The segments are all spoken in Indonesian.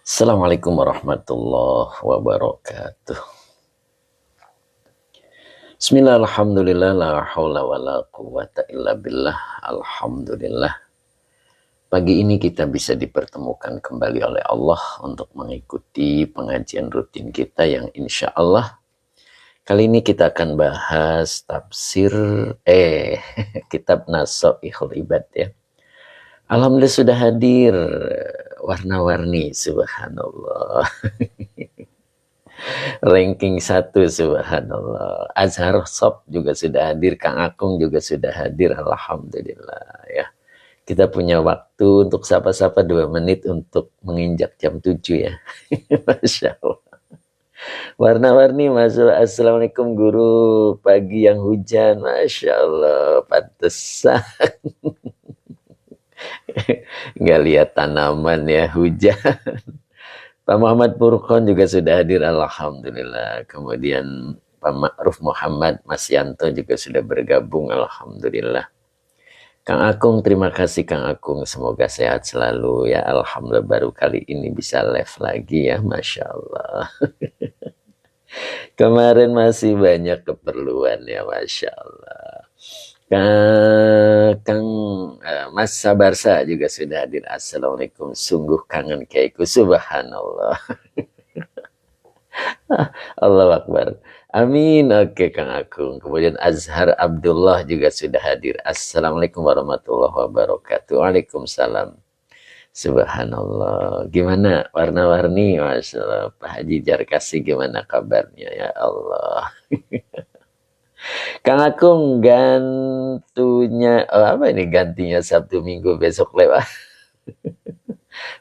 Assalamualaikum warahmatullahi wabarakatuh. Bismillah, alhamdulillah, la hawla wa la quwata illa billah, alhamdulillah. Pagi ini kita bisa dipertemukan kembali oleh Allah untuk mengikuti pengajian rutin kita yang insya Allah kali ini kita akan bahas tafsir kitab Nasoihul Ibad ya. Alhamdulillah sudah hadir warna-warni, subhanallah. Ranking 1, subhanallah. Azhar Sob juga sudah hadir, Kang Akung juga sudah hadir, alhamdulillah ya. Kita punya waktu untuk sapa-sapa 2 menit untuk menginjak jam 7 ya. Masya Allah. Warna-warni masuk. Assalamualaikum guru, pagi yang hujan, Masya Allah, pantesan. Nggak lihat tanaman ya, hujan. Pak Muhammad Purkon juga sudah hadir, alhamdulillah. Kemudian Pak Ma'ruf Muhammad Mas Yanto juga sudah bergabung, alhamdulillah. Kang Akung, terima kasih Kang Akung, semoga sehat selalu ya. Alhamdulillah baru kali ini bisa live lagi ya, Masya Allah. Kemarin masih banyak keperluan ya, Masya Allah. Kang Mas Sabarsa juga sudah hadir. Assalamualaikum, sungguh kangen Kiaiku, subhanallah. Allahu Akbar. Amin. Oke Kang Akung. Kemudian Azhar Abdullah juga sudah hadir. Assalamualaikum warahmatullahi wabarakatuh. Waalaikumsalam. Subhanallah. Gimana warna-warni? Masya Allah. Pak Haji Jarkasi gimana kabarnya ya Allah. Kang Akung gantunya, apa ini gantinya Sabtu Minggu besok lewat.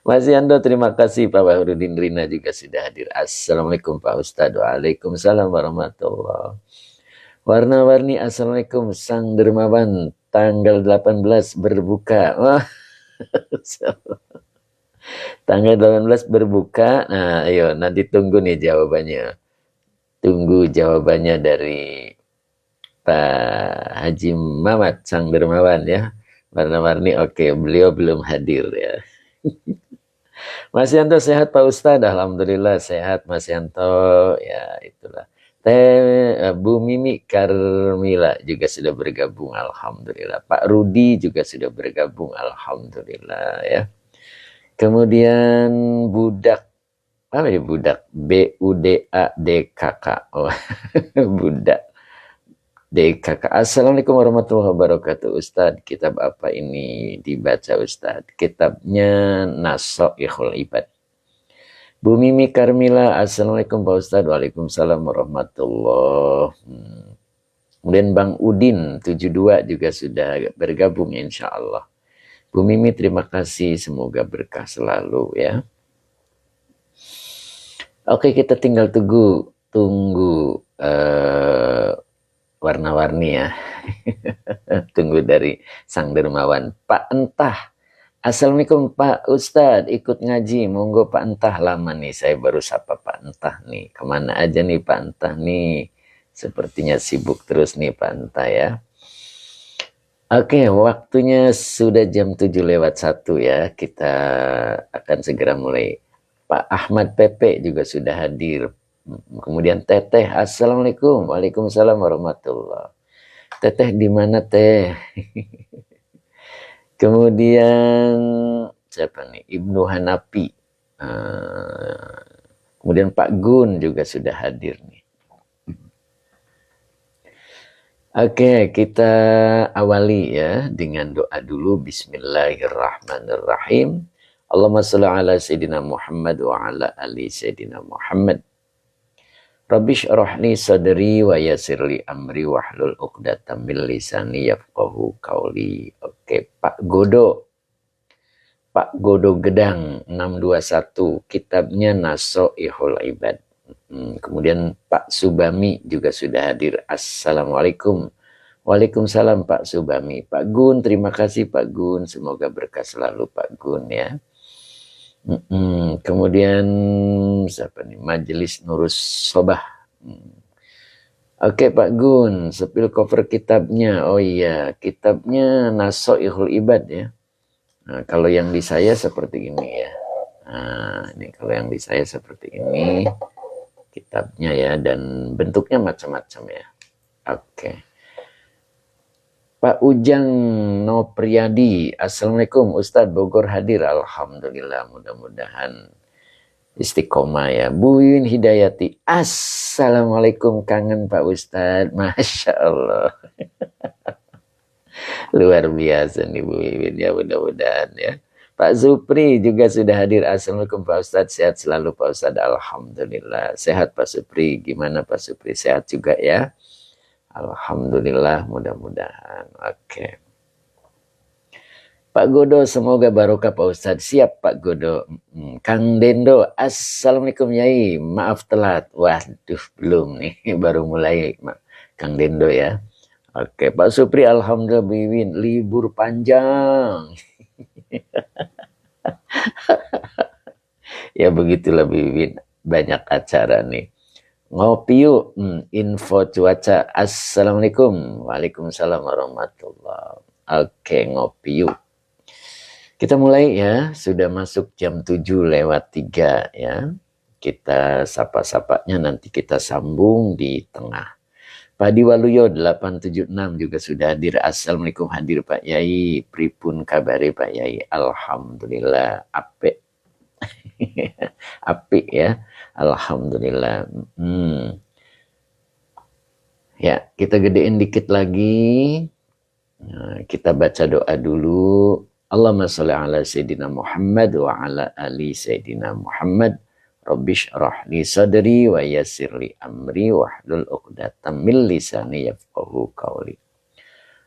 Mas Yando, terima kasih. Pak Bahrudin Rina juga sudah hadir. Assalamualaikum Pak Ustadz. Waalaikumsalam warahmatullahi. Warna-warni, assalamualaikum. Sang Dermawan, tanggal 18 berbuka. Tanggal 18 berbuka. Nah, ayo nanti tunggu nih jawabannya. Tunggu jawabannya dari Pak Haji Mamat Sang Dermawan ya. Warna-warni, oke, beliau belum hadir ya. Mas Yanto sehat Pak Ustadz, alhamdulillah sehat Mas Yanto ya, itulah. Bu Mimi Karmila juga sudah bergabung, alhamdulillah. Pak Rudi juga sudah bergabung, alhamdulillah ya. Kemudian budak, apa ya budak? BUDADKK, oh, budak DKK. Assalamualaikum warahmatullahi wabarakatuh. Ustadz, kitab apa ini dibaca Ustadz? Kitabnya Nasoihul Ibad. Bu Mimi Karmila, assalamualaikum Pak Ustadz. Waalaikumsalam warahmatullahi. Kemudian Bang Udin 72 juga sudah bergabung insya Allah. Bu Mimi terima kasih, semoga berkah selalu ya. Oke, kita tinggal tunggu warna-warni ya. Tunggu dari Sang Dermawan. Pak Entah, assalamualaikum Pak Ustadz, ikut ngaji, monggo Pak Entah. Lama nih saya baru sapa Pak Entah nih. Kemana aja nih Pak Entah nih? Sepertinya sibuk terus nih Pak Entah ya. Oke, waktunya sudah jam 7:01 ya. Kita akan segera mulai. Pak Ahmad Pepe juga sudah hadir. Kemudian Teteh, assalamualaikum. Waalaikumsalam warahmatullahi. Teteh di mana Teh? Kemudian siapa nih? Ibnu Hanapi. Kemudian Pak Gun juga sudah hadir nih. Oke, kita awali ya dengan doa dulu. Bismillahirrahmanirrahim. Allahumma sholli ala Sayyidina Muhammad wa ala ali Sayyidina Muhammad. Rabbi shrah li sadri wa yassir li amri wahlul 'uqdatam min lisani yafqahu qauli. Oke, Pak Godo. Pak Godo Gedang 621, kitabnya Nasoihul Ibad. Kemudian Pak Subami juga sudah hadir. Assalamualaikum Waalaikumsalam Pak Subami. Pak Gun, terima kasih Pak Gun. Semoga berkah selalu Pak Gun ya. Kemudian siapa nih? Majelis Nurus Sobah. Oke Pak Gun, sepil cover kitabnya. Oh iya, kitabnya Nasoihul Ibad ya. Nah, kalau yang di saya seperti ini ya. Nah, ini kalau yang di saya seperti ini kitabnya ya, dan bentuknya macam-macam ya. Oke. Pak Ujang Nopriyadi, Assalamualaikum Ustadz, Bogor hadir, Alhamdulillah, mudah-mudahan istiqomah ya. Bu Wiwin Hidayati, Assalamualaikum, kangen Pak Ustadz, Masya Allah. Luar biasa nih Bu Wiwin ya, mudah-mudahan ya. Pak Supri juga sudah hadir, Assalamualaikum Pak Ustadz, sehat selalu Pak Ustadz, Alhamdulillah. Sehat Pak Supri, gimana Pak Supri, sehat juga ya? Alhamdulillah, mudah-mudahan. Oke. Pak Godo, semoga barokah Pak Ustadz. Siap Pak Godo. Kang Dendo, Assalamualaikum Yai. Maaf telat. Waduh, belum nih. Baru mulai Kang Dendo ya. Oke, Pak Supri, Alhamdulillah Wiwin. Libur panjang. Ya begitulah Wiwin. Banyak acara nih. Ngopi yuk, info cuaca. Assalamualaikum. Waalaikumsalam warahmatullahi. Oke, ngopi yuk. Kita mulai ya, sudah masuk jam 7:03 ya. Kita sapa-sapanya nanti kita sambung di tengah. Pak Diwaluyo 876 juga sudah hadir. Assalamualaikum, hadir Pak Yai. Pripun kabari Pak Yai? Alhamdulillah, apik. Apik ya. Alhamdulillah. Ya, kita gedein dikit lagi. Nah, kita baca doa dulu. Allahumma sholli ala Sayyidina Muhammad wa ala ali Sayyidina Muhammad. Rabbish rahli sadri wa yassirli amri wahlul uqdatam min lisani yafqahu qawli.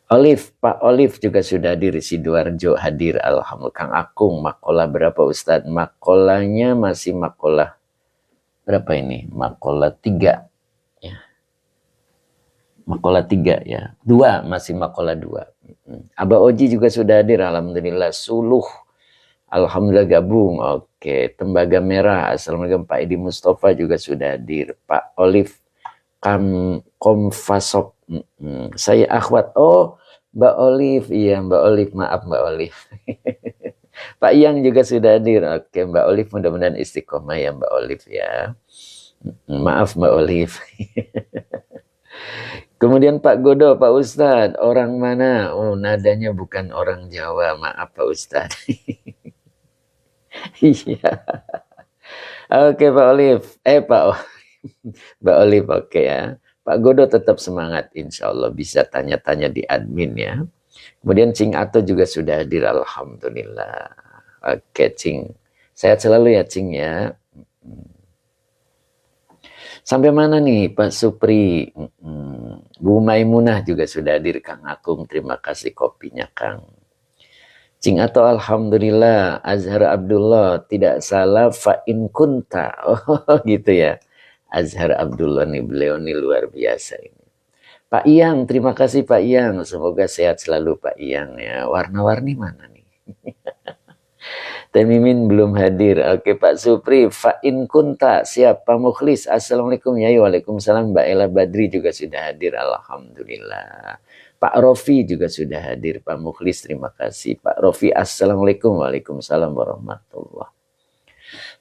Olive, Pak Olive juga sudah hadir. Sidoarjo hadir. Alhamdulillah. Kang Akung, makola berapa Ustadz? Makolanya masih makola berapa ini? Makola 3 ya. Makola 3 ya. 2, masih makola 2. Abah Oji juga sudah hadir. Alhamdulillah. Suluh, alhamdulillah gabung. Oke. Tembaga Merah, Assalamualaikum. Pak Edi Mustafa juga sudah hadir. Pak Olive Komfasop, saya akhwat. Oh, Mbak Olive. Iya Mbak Olive, maaf Mbak Olive. Pak Yang juga sudah hadir. Oke Mbak Olive, mudah-mudahan istiqomah ya Mbak Olive ya. Maaf Mbak Olive. Kemudian Pak Godo, Pak Ustadz, orang mana? Oh, nadanya bukan orang Jawa, maaf Pak Ustadz. Iya. Oke Pak Olive, Mbak Olive, oke ya. Pak Godo tetap semangat, insya Allah bisa tanya-tanya di admin ya. Kemudian Cing Ato juga sudah hadir, alhamdulillah. Oke Cing, sehat selalu ya Cing ya. Sampai mana nih Pak Supri? Bu Maimunah juga sudah hadir. Kang Akung, terima kasih kopinya Kang. Cing Ato, alhamdulillah. Azhar Abdullah, tidak salah fa'in kunta. Oh gitu ya. Azhar Abdullah nih, beliau nih luar biasa ini. Pak Iyang, terima kasih Pak Iyang. Semoga sehat selalu Pak Iyang ya. Warna-warni mana nih? Teh Mimin belum hadir. Oke Pak Supri, fa'in kunta. Siap Pak Mukhlis. Assalamualaikum ya. Waalaikumsalam. Mbak Ella Badri juga sudah hadir. Alhamdulillah. Pak Rofi juga sudah hadir. Pak Mukhlis, terima kasih. Pak Rofi, Assalamualaikum. Waalaikumsalam warahmatullahi.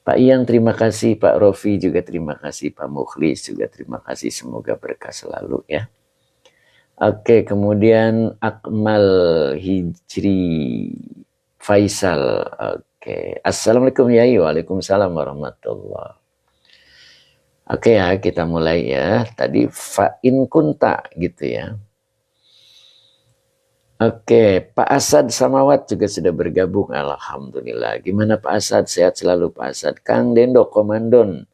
Pak Iyang, terima kasih. Pak Rofi juga terima kasih. Pak Mukhlis juga terima kasih. Semoga berkah selalu ya. Oke, kemudian Akmal Hijri Faisal. Oke, Assalamualaikum Yai. Waalaikumsalam warahmatullahi. Oke ya, kita mulai ya. Tadi fa'in kunta gitu ya. Oke, Pak Asad Samawat juga sudah bergabung. Alhamdulillah. Gimana Pak Asad? Sehat selalu Pak Asad. Kang Dendo, Komandon.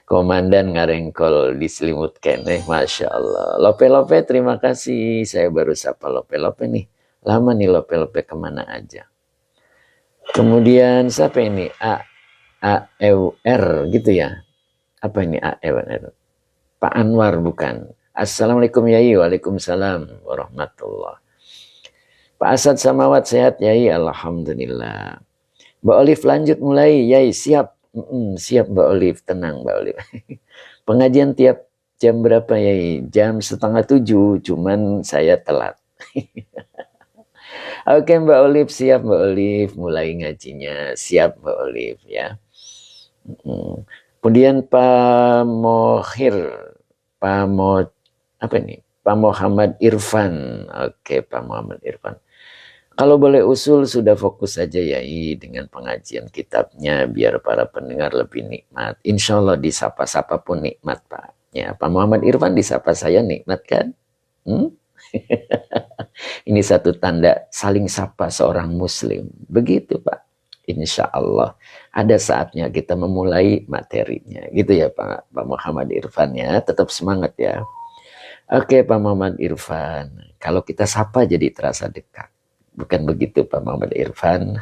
Komandan ngarengkol diselimutkan. Masya Allah. Lope-lope, terima kasih. Saya baru sapa Lope-lope nih. Lama nih Lope-lope kemana aja. Kemudian siapa ini? AEWR gitu ya. Apa ini AEWR? Pak Anwar bukan. Assalamualaikum Yai. Waalaikumsalam warahmatullah. Pak Asad Samawat sehat Yai. Alhamdulillah. Mbak Olive lanjut mulai Yai. Siap. Siap Mbak Olive. Tenang Mbak Olive. Pengajian tiap jam berapa Yai? Jam 6:30. Cuman saya telat. Oke Mbak Olive. Siap Mbak Olive. Mulai ngajinya. Siap Mbak Olive ya. Kemudian Pak Mohir. Apa ini? Pak Muhammad Irfan. Oke, Pak Muhammad Irfan. Kalau boleh usul sudah fokus saja Yai dengan pengajian kitabnya biar para pendengar lebih nikmat. Insya Allah disapa-sapa pun nikmat Pak. Ya, Pak Muhammad Irfan disapa saya nikmat kan? Ini satu tanda saling sapa seorang muslim. Begitu Pak. Insya Allah ada saatnya kita memulai materinya. Gitu ya Pak Muhammad Irfan ya. Tetap semangat ya. Oke Pak Muhammad Irfan, kalau kita sapa jadi terasa dekat. Bukan begitu Pak Muhammad Irfan.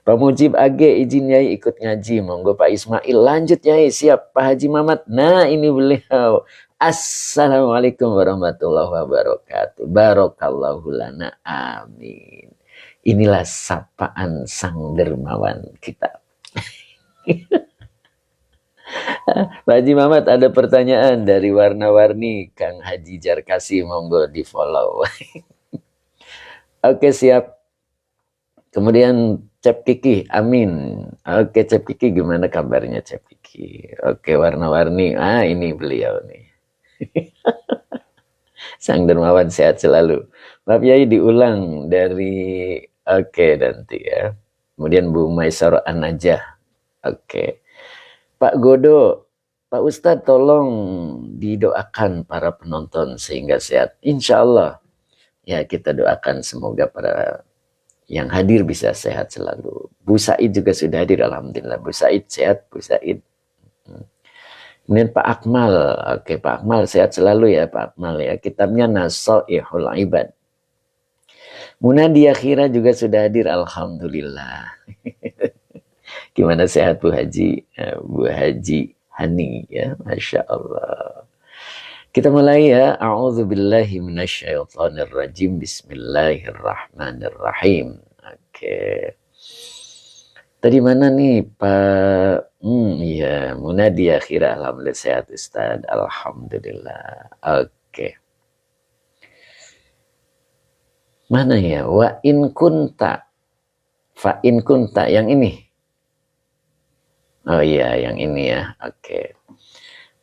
Pak Mujib Age izin Yai ikut ngaji. Monggo Pak Ismail lanjut Yai. Siap Pak Haji Mamat. Nah ini beliau. Assalamualaikum warahmatullahi wabarakatuh. Barakallahu lana. Amin. Inilah sapaan sang dermawan kita. Pak Haji Mamat ada pertanyaan dari warna-warni Kang Haji Jarkasi, monggo di follow. Oke siap. Kemudian Cep Kiki, amin. Oke Cep Kiki gimana kabarnya Cep Kiki? Oke warna-warni, ini beliau nih. Sang dermawan sehat selalu. Maaf Yai diulang dari nanti ya. Kemudian Bu Maisaro An-Najah. Oke. Pak Godo, Pak Ustadz tolong didoakan para penonton sehingga sehat. Insya Allah. Ya kita doakan semoga para yang hadir bisa sehat selalu. Bu Said juga sudah hadir. Alhamdulillah. Bu Said sehat. Bu Said. Kemudian Pak Akmal. Oke Pak Akmal sehat selalu ya Pak Akmal ya. Kitabnya Nasaihul Ibad. Munadia Khira juga sudah hadir. Alhamdulillah. Gimana sehat Bu Haji? Bu Haji Hani ya, Masya Allah. Kita mulai ya. A'udzubillahi minasyaitonirrajim. Bismillahirrahmanirrahim. Oke. Tadi mana nih Pak? Iya, Munadia Khira. Alhamdulillah sehat Ustaz. Alhamdulillah. Oke. Mana ya? Wa in kunta. Fa in kunta. Yang ini. Oh iya, yang ini ya. Oke.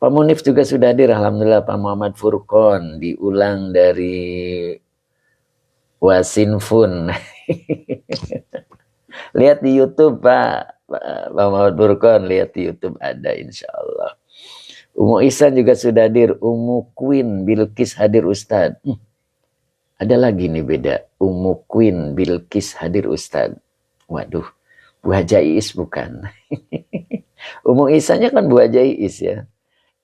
Pak Munif juga sudah hadir. Alhamdulillah. Pak Muhammad Furqon diulang dari Wasinfun. Lihat di YouTube Pak Muhammad Furqon. Lihat di YouTube ada insya Allah. Umu Ihsan juga sudah hadir. Umu Queen Bilqis hadir Ustadz. Ada lagi nih beda. Umu Queen Bilqis hadir Ustadz. Waduh. Bu Hajais bukan. Umu Isanya kan Bu Hajais ya.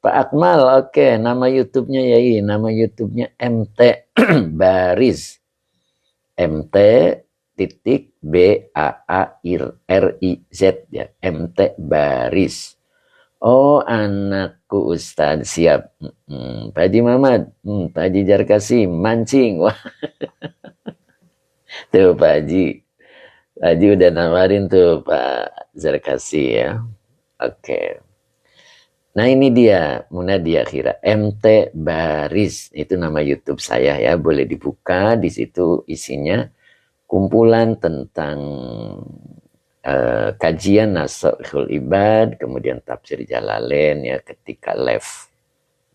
Pak Akmal, oke. Nama YouTube-nya Yai. Nama YouTube-nya MT Baris. MT titik BAARIZ ya. MT Baris. Oh anakku Ustadz siap. Pak Haji Mamat. Pak Haji Jarkasi mancing. Wah. Tuh Pak Haji. Haji udah nawarin tuh Pak Zarkasi ya. Oke. Nah ini dia Munadia Khira MT Baris itu nama YouTube saya ya. Boleh dibuka di situ isinya kumpulan tentang kajian Nasaihul Ibad, kemudian tafsir Jalalain ya ketika live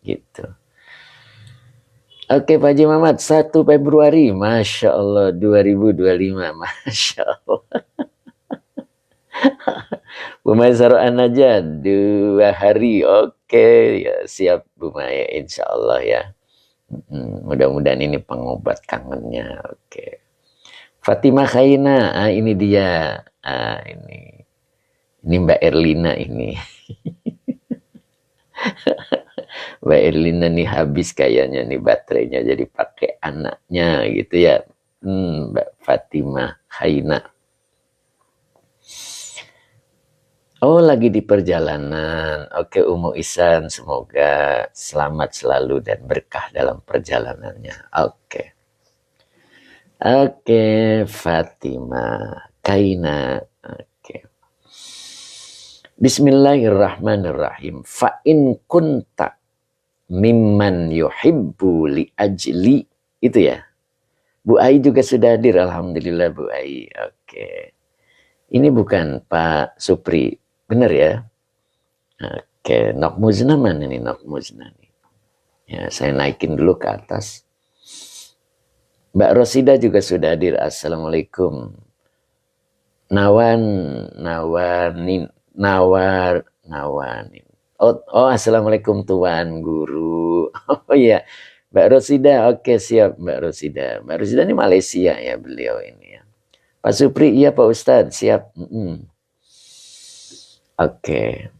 gitu. Oke Pak Haji Mamat 1 Februari Masya Allah 2025 Masya Allah. Bu Maya Saroan aja 2 hari. Oke ya siap Bu Maya insya Allah ya. Mudah-mudahan ini pengobat kangennya. Oke. Fatimah Khaina ini dia. Ini Mbak Erlina ini. Mbak Erlina nih habis kayaknya nih baterainya jadi pakai anaknya gitu ya. Mbak Fatimah Khaina. Oh, lagi di perjalanan. Oke, Umu Ihsan, semoga selamat selalu dan berkah dalam perjalanannya. Oke. Oke, Fatima, Kaina. Oke. Bismillahirrahmanirrahim. Fa in kunta mimman yuhibbu li ajli. Itu ya. Bu Ai juga sudah hadir. Alhamdulillah Bu Ai. Oke. Ini bukan Pak Supri. Benar ya? Oke, Nok Muzna mana nih Nok Muzna nih? Ya, saya naikin dulu ke atas. Mbak Rosida juga sudah hadir. Assalamualaikum. Nawanin. Oh, Assalamualaikum Tuan Guru. Oh iya, Mbak Rosida. Oke, siap Mbak Rosida. Mbak Rosida ini Malaysia ya beliau ini ya. Pak Supri, iya Pak Ustadz, siap. Oke.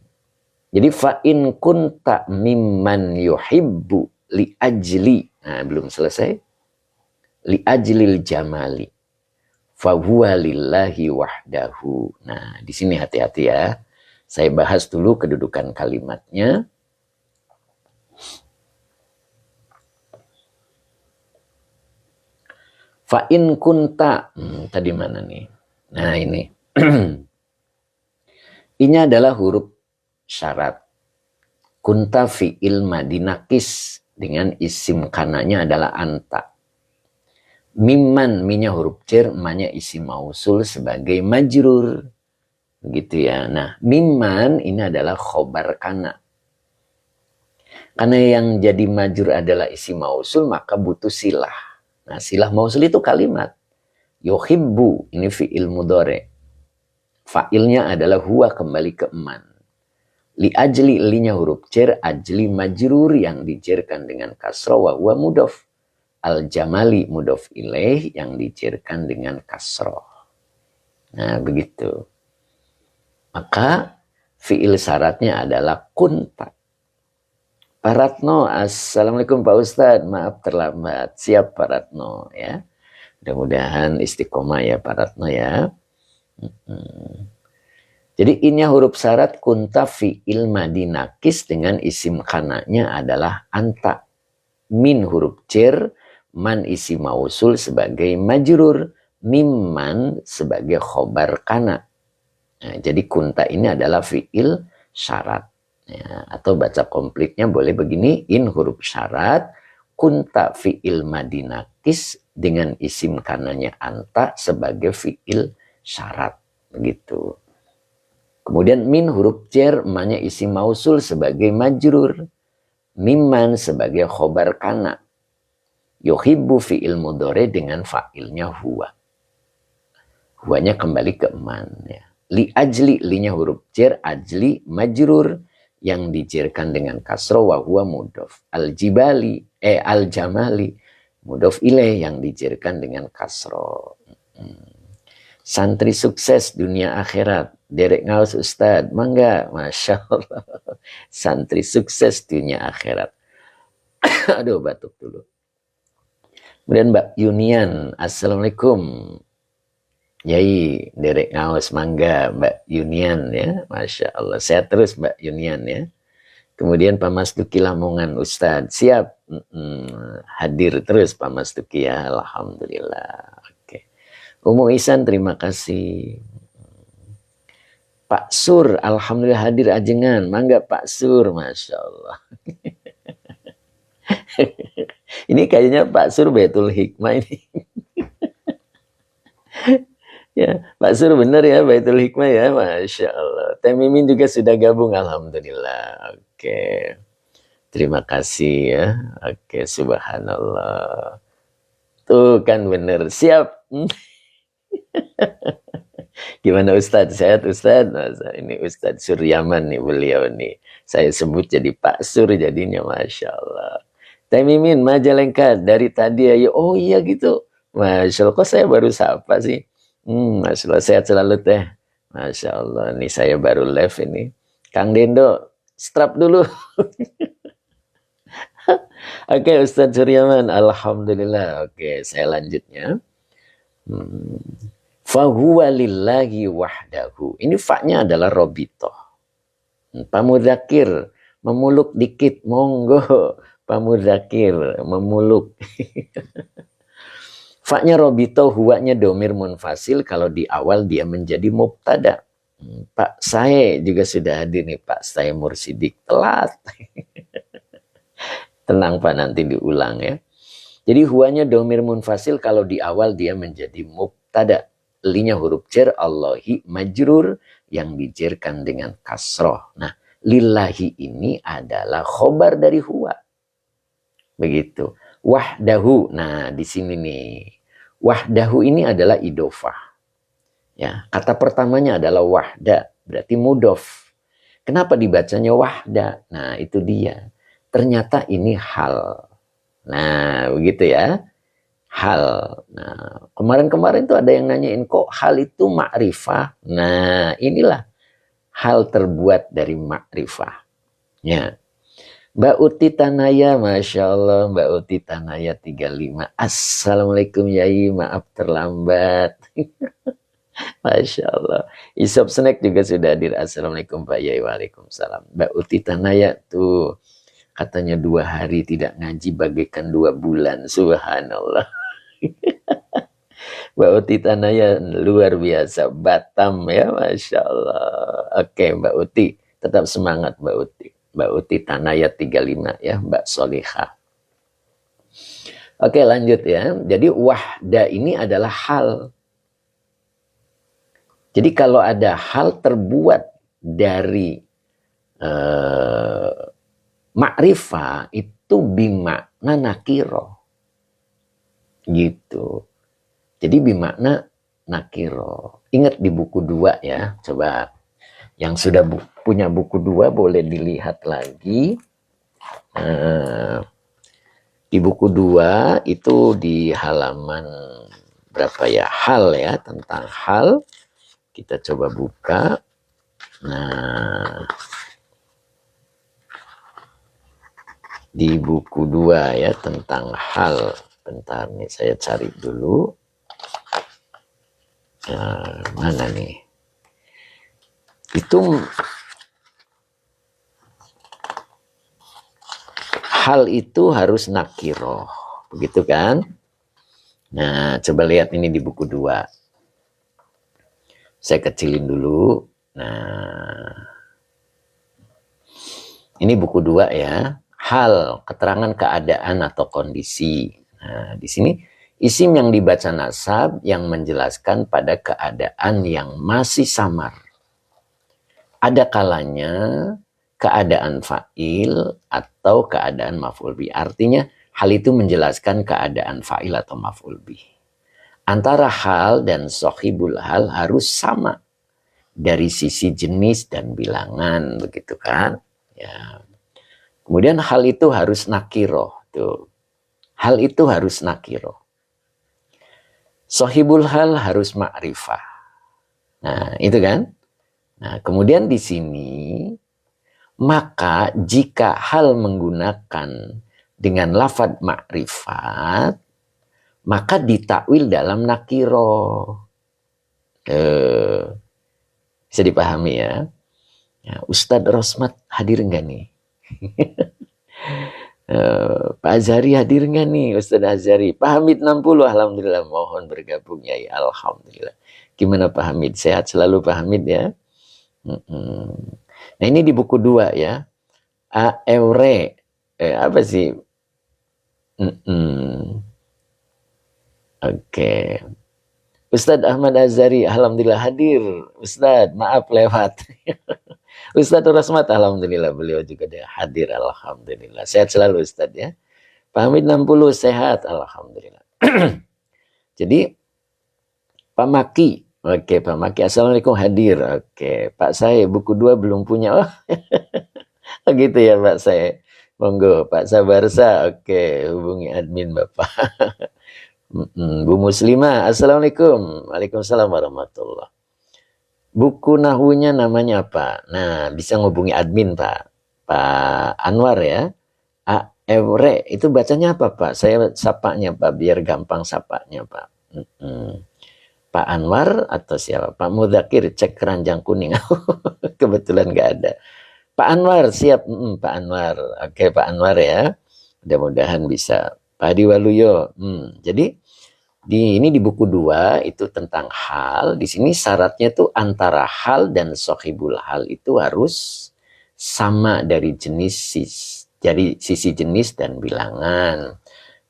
Jadi fa'in kunta mimman yuhibbu li ajli. Nah, belum selesai. Li ajlil jamali. Fahuwa lillahi wahdahu. Nah, di sini hati-hati ya. Saya bahas dulu kedudukan kalimatnya. Fa'in kunta. Tadi mana nih? Nah, ini. Ini adalah huruf syarat. Kunta fi'il madinakis dengan isim kananya adalah anta. Mimman, minya huruf cer, manya isim mausul sebagai majrur. Begitu ya. Nah, mimman ini adalah khobar kana. Karena yang jadi majrur adalah isim mausul, maka butuh silah. Nah, silah mausul itu kalimat. Yuhibbu, ini fi'il mudhari. Fa'ilnya adalah huwa, kembali ke man. Li ajli, linya huruf cer, ajli majrur yang dijerkan dengan kasroh wa huwa mudhof. Al-jamali mudhof ilaih yang dijerkan dengan kasroh. Nah, begitu. Maka fi'il syaratnya adalah kunta. Pak Ratno, Assalamualaikum Pak Ustadz. Maaf terlambat. Siap Pak Ratno ya. Mudah-mudahan istiqomah ya Pak Ratno ya. Jadi ini huruf syarat kunta fi'il madinakis dengan isim kananya adalah anta. Min huruf cer, man isi mausul sebagai majrur, mimman sebagai khobar kana. Nah, jadi kunta ini adalah fi'il syarat. Ya, atau baca komplitnya boleh begini, in huruf syarat, kunta fi'il madinakis dengan isim kananya anta sebagai fi'il syarat. Begitu. Kemudian min huruf cer, manya isim mausul sebagai majrur, mimman sebagai khobar kana. Yuhibbu fi'il mudhari dengan fa'ilnya huwa. Huwanya kembali ke man ya. Li ajli, linya huruf jar, ajli majrur yang dijerkan dengan kasroh wa huwa mudhof. Al jamali mudhof ilaih yang dijerkan dengan kasroh. Santri sukses dunia akhirat. Derek ngaus Ustad, mangga, Masya Allah. Santri sukses dunia akhirat. Aduh, batuk dulu. Kemudian Mbak Yunian, Assalamualaikum. Yai, derek ngaus mangga Mbak Yunian ya, Masya Allah. Sehat terus Mbak Yunian ya. Kemudian Pak Mas Duki Lamongan, Ustadz, siap. Hadir terus Pak Mas Duki ya, Alhamdulillah. Oke. Umu Ihsan, terima kasih. Pak Sur, Alhamdulillah hadir ajengan. Mangga Pak Sur, Masya Allah. Ini kayaknya Pak Sur Baitul Hikmah ini. Ya, Pak Sur benar ya Baitul Hikmah ya, Masya Allah. Teh Mimin juga sudah gabung, Alhamdulillah. Oke, terima kasih ya. Oke, subhanallah. Tuh kan benar, siap. Gimana Ustadz, sehat Ustadz? Masa ini Ustadz Suryaman nih beliau nih. Saya sebut jadi Pak Sur jadinya, Masya Allah. Teh Mimin, Majalengka, dari tadi ya. Oh iya gitu. Masya Allah, kok saya baru sapa sih? Masya Allah, sehat selalu Teh. Masya Allah, nih saya baru live ini. Kang Dendo, strap dulu. Oke, Ustadz Suryaman, Alhamdulillah. Oke, saya lanjutnya. Fahuwa lillahi wahdahu. Ini fa-nya adalah robitoh. Pamudakir, memuluk dikit, monggo. Pamudakir, memuluk. Fa-nya robitoh, huwa-nya domir munfasil. Kalau di awal dia menjadi mubtada. Pak saya juga sudah hadir nih, Pak saya Mursidik. Telat. Tenang Pak, nanti diulang ya. Jadi huwanya domir munfasil kalau di awal dia menjadi mubtada. Linya huruf jar, Allahi majrur yang dijerkan dengan kasroh. Nah, lillahi ini adalah khobar dari huwa. Begitu. Wahdahu. Nah, di sini nih. Wahdahu ini adalah idofah. Ya, kata pertamanya adalah wahda, berarti mudof. Kenapa dibacanya wahda? Nah, itu dia. Ternyata ini hal. Nah, begitu ya. Hal. Nah, kemarin-kemarin tuh ada yang nanyain, kok hal itu ma'rifah? Nah, inilah hal terbuat dari ma'rifah. Ya. Mbak Uti Tanaya, Masya Allah, Mbak Uti Tanaya 35. Assalamualaikum Yai, maaf terlambat. Masya Allah. Isop Snack juga sudah hadir. Assalamualaikum Pak Yai, waalaikumsalam. Mbak Uti Tanaya tuh katanya 2 hari tidak ngaji bagaikan 2 bulan. Subhanallah. Mbak Uti Tanaya luar biasa. Batam ya, Masya Allah. Oke Mbak Uti, tetap semangat Mbak Uti. Mbak Uti Tanaya 35 ya, Mbak Solihah. Oke lanjut ya. Jadi wahda ini adalah hal. Jadi kalau ada hal terbuat dari ma'rifah itu bimakna nakiro. Gitu. Jadi bimakna nakiro. Ingat di buku 2 ya. Coba yang sudah punya buku 2 boleh dilihat lagi. Di buku 2 itu di halaman berapa ya? Hal ya, tentang hal. Kita coba buka. Nah, di buku 2 ya, tentang hal. Bentar nih, saya cari dulu. Mana nih? Itu hal itu harus nakiroh. Begitu kan? Nah, coba lihat ini di buku 2. Saya kecilin dulu. Nah, ini buku 2 ya. Hal, keterangan keadaan atau kondisi. Nah, di sini isim yang dibaca nasab yang menjelaskan pada keadaan yang masih samar. Ada kalanya keadaan fa'il atau keadaan maf'ul bih. Artinya hal itu menjelaskan keadaan fa'il atau maf'ul bih. Antara hal dan sohibul hal harus sama dari sisi jenis dan bilangan, begitu kan? Ya. Kemudian hal itu harus nakiroh. Tuh. Hal itu harus nakiroh. Sohibul hal harus ma'rifah. Nah, itu kan? Nah, kemudian di sini, maka jika hal menggunakan dengan lafadz ma'rifat, maka ditakwil dalam nakiro. Bisa dipahami ya. Ustadz Rosmat hadir enggak nih? Pak Azhari hadir enggak nih? Ustadz Azhari. Pak Hamid 60, alhamdulillah. Mohon bergabung ya. Alhamdulillah. Gimana Pak Hamid? Sehat selalu Pak Hamid ya. Nah ini di buku 2 ya. Aeure. Apa sih? Oke. Ustadz Ahmad Azhari, alhamdulillah hadir. Ustadz, maaf lewat. Ustadz Rasmat, alhamdulillah beliau juga hadir, alhamdulillah. Sehat selalu Ustadz ya. Pak Hamid 60 sehat, alhamdulillah. Jadi Pak Maki, oke Pak Maki, assalamualaikum hadir. Oke, Pak saya buku 2 belum punya. Oh, gitu ya Pak saya. Monggo Pak Sabarsa, oke hubungi admin Bapak. Bu Muslimah, assalamualaikum. Waalaikumsalam warahmatullah. Buku nahunya namanya apa? Nah, bisa ngubungi admin Pak. Pak Anwar ya. Aeure, itu bacanya apa Pak? Saya sapanya Pak, biar gampang sapanya Pak. Pak Anwar atau siapa? Pak Mudakir, cek keranjang kuning. Kebetulan nggak ada. Pak Anwar, siap. Pak Anwar. Oke, Pak Anwar ya. Mudah-mudahan bisa. Pak Hadi Waluyo. Jadi ini di buku 2 itu tentang hal. Di sini syaratnya tuh antara hal dan sohibul hal itu harus sama dari jadi sisi jenis dan bilangan.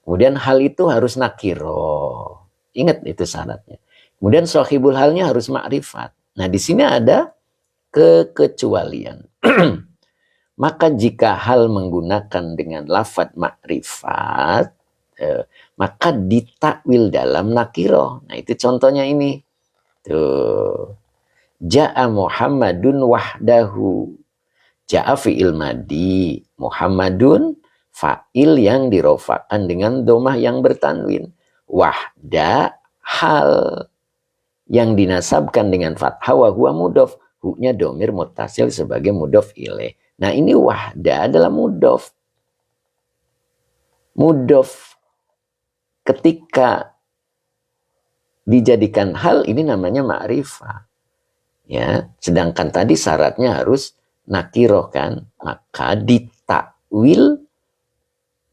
Kemudian hal itu harus nakiro. Ingat itu syaratnya. Kemudian sohibul halnya harus ma'rifat. Nah di sini ada kekecualian. Maka jika hal menggunakan dengan lafadz ma'rifat, maka ditakwil dalam nakiro. Nah itu contohnya ini. Tuh. Ja'a Muhammadun wahdahu. Ja'a fi'il madi. Muhammadun fa'il yang dirofakan dengan domah yang bertanwin. Wahda hal yang dinasabkan dengan fathah wa huwa mudhof. Hu-nya domir muttasil sebagai mudhof ilaih. Nah ini wahda adalah mudhof. Mudhof ketika dijadikan hal ini namanya ma'rifah. Ya, sedangkan tadi syaratnya harus nakiro kan, maka ditakwil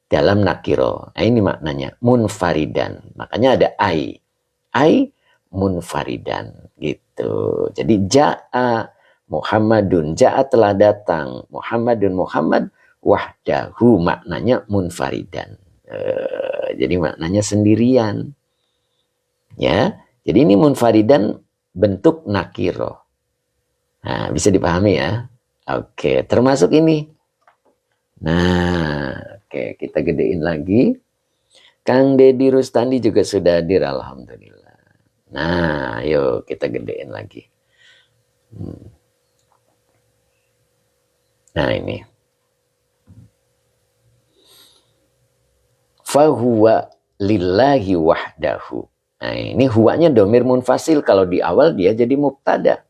dalam nakiro. Nah, ini maknanya munfaridan. Makanya ada ai munfaridan gitu. Jadi ja'a Muhammadun, ja'a telah datang, Muhammadun Muhammad wahdahu maknanya munfaridan. Jadi maknanya sendirian. Ya. Jadi ini munfaridan bentuk nakiro. Nah, bisa dipahami ya. Oke, termasuk ini. Nah, oke, kita gedein lagi. Kang Deddy Rustandi juga sudah hadir, alhamdulillah. Nah, yuk kita gedein lagi. Nah, ini. Fahuwa lillahi wahdahu. Nah, ini huwanya domir munfasil. Kalau di awal dia jadi mubtada.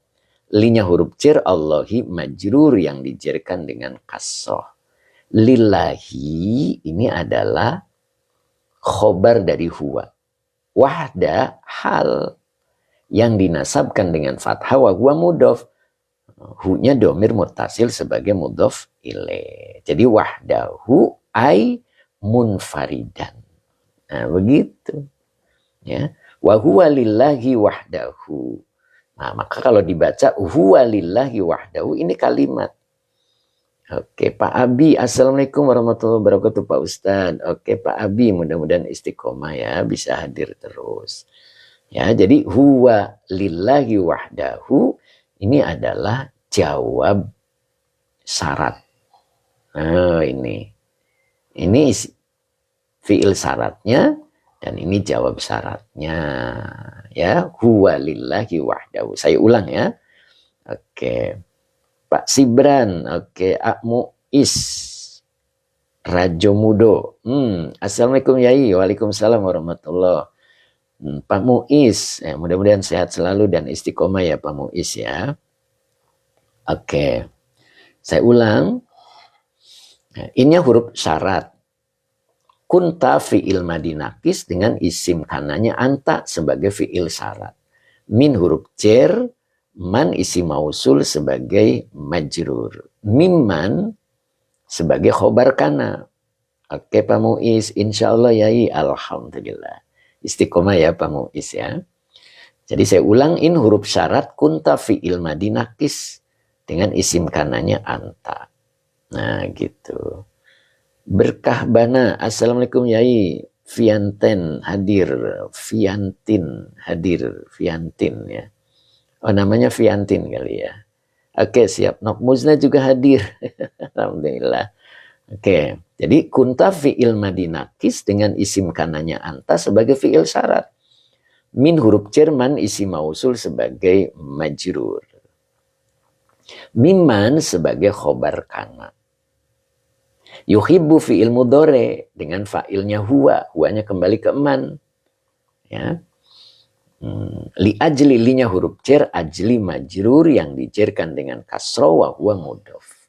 Linya huruf jar, Allahi majrur yang dijerkan dengan kasroh. Lillahi ini adalah khobar dari huwa. Wahda hal yang dinasabkan dengan fathah wa huwa mudhof. Hu-nya domir muttasil sebagai mudhof ilaih. Jadi wahdahu ay munfaridan. Nah, begitu. Ya. Wa huwa lillahi wahdahu. Nah, maka kalau dibaca huwa lillahi wahdahu ini kalimat. Oke, Pak Abi, assalamualaikum warahmatullahi wabarakatuh, Pak Ustadz. Oke, Pak Abi, mudah-mudahan istiqomah ya, bisa hadir terus. Ya, jadi huwa lillahi wahdahu ini adalah jawab syarat. Nah, ini fiil syaratnya dan ini jawab syaratnya. Ya, huwa lillahi wahdahu. Saya ulang ya. Oke. Pak Sibran, oke, Muiz, Rajo Mudo. Assalamualaikum Yai, waalaikumsalam warahmatullah. Pak Muiz, mudah-mudahan sehat selalu dan istiqomah ya Pak Muiz ya. Oke, saya ulang. Ini huruf syarat. Kunta fi'il madinakis dengan isim kananya anta sebagai fi'il syarat. Min huruf jar. Man isi mausul sebagai majrur. Mimman sebagai khobar kana. Oke Pak Muiz, insya Allah yai, alhamdulillah. Istiqomah ya Pak Muiz ya. Jadi saya ulang, in huruf syarat kunta fi'il madinakis dengan isim kananya anta. Nah gitu. Berkah bana, assalamualaikum yai. Fianten hadir, Fiantin hadir, Fiantin ya. Oh namanya Fiantin kali ya. Oke siap. Nok Muzna juga hadir. Alhamdulillah. Oke. Jadi kunta fi'il madinakis dengan isim kananya anta sebagai fi'il syarat. Min huruf Jerman isim mausul sebagai majrur. Miman sebagai khobar kana. Yuhibbu fi'il mudhore dengan fa'ilnya huwa. Huwanya kembali ke man. Ya. Li ajli linya huruf jar, ajli majrur yang dijerkan dengan kasroh wa huwa mudhof.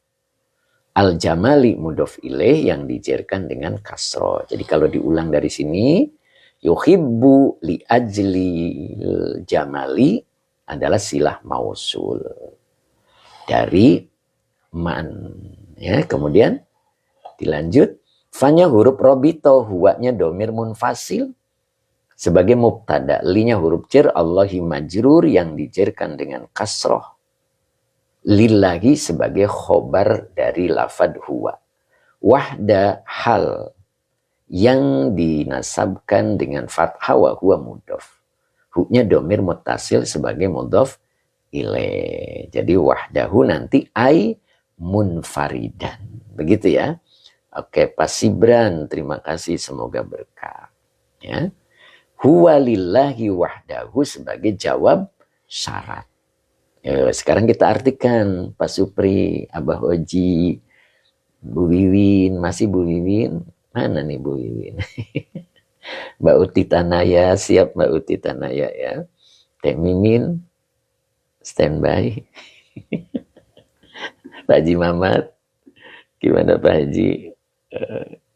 Al jamali mudhof ilaih yang dijerkan dengan kasroh. Jadi kalau diulang dari sini, Yuhibbu li ajli jamali adalah silah mausul dari man. Ya, kemudian dilanjut, fanya huruf robito, huwanya domir munfasil sebagai mubtada, linya huruf jar, Allahi majrur yang dijerkan dengan kasroh, lillahi sebagai khobar dari lafad huwa, wahda hal yang dinasabkan dengan fathah wa huwa mudhof, hu-nya domir mutasil sebagai mudhof ilaih. Jadi wahdahu nanti ai munfaridan, begitu ya. Oke, Pak Sibran, terima kasih, semoga berkah. Ya. Huwa lillahi wahdahu sebagai jawab syarat. Sekarang kita artikan, Pak Supri, Abah Oji, Bu Wiwin, masih Bu Wiwin? Mana nih Bu Wiwin? Mbak Uti Tanaya, siap Mbak Uti Tanaya ya. Teh Mimin, standby. Pak Haji Mamat, gimana Pak Haji?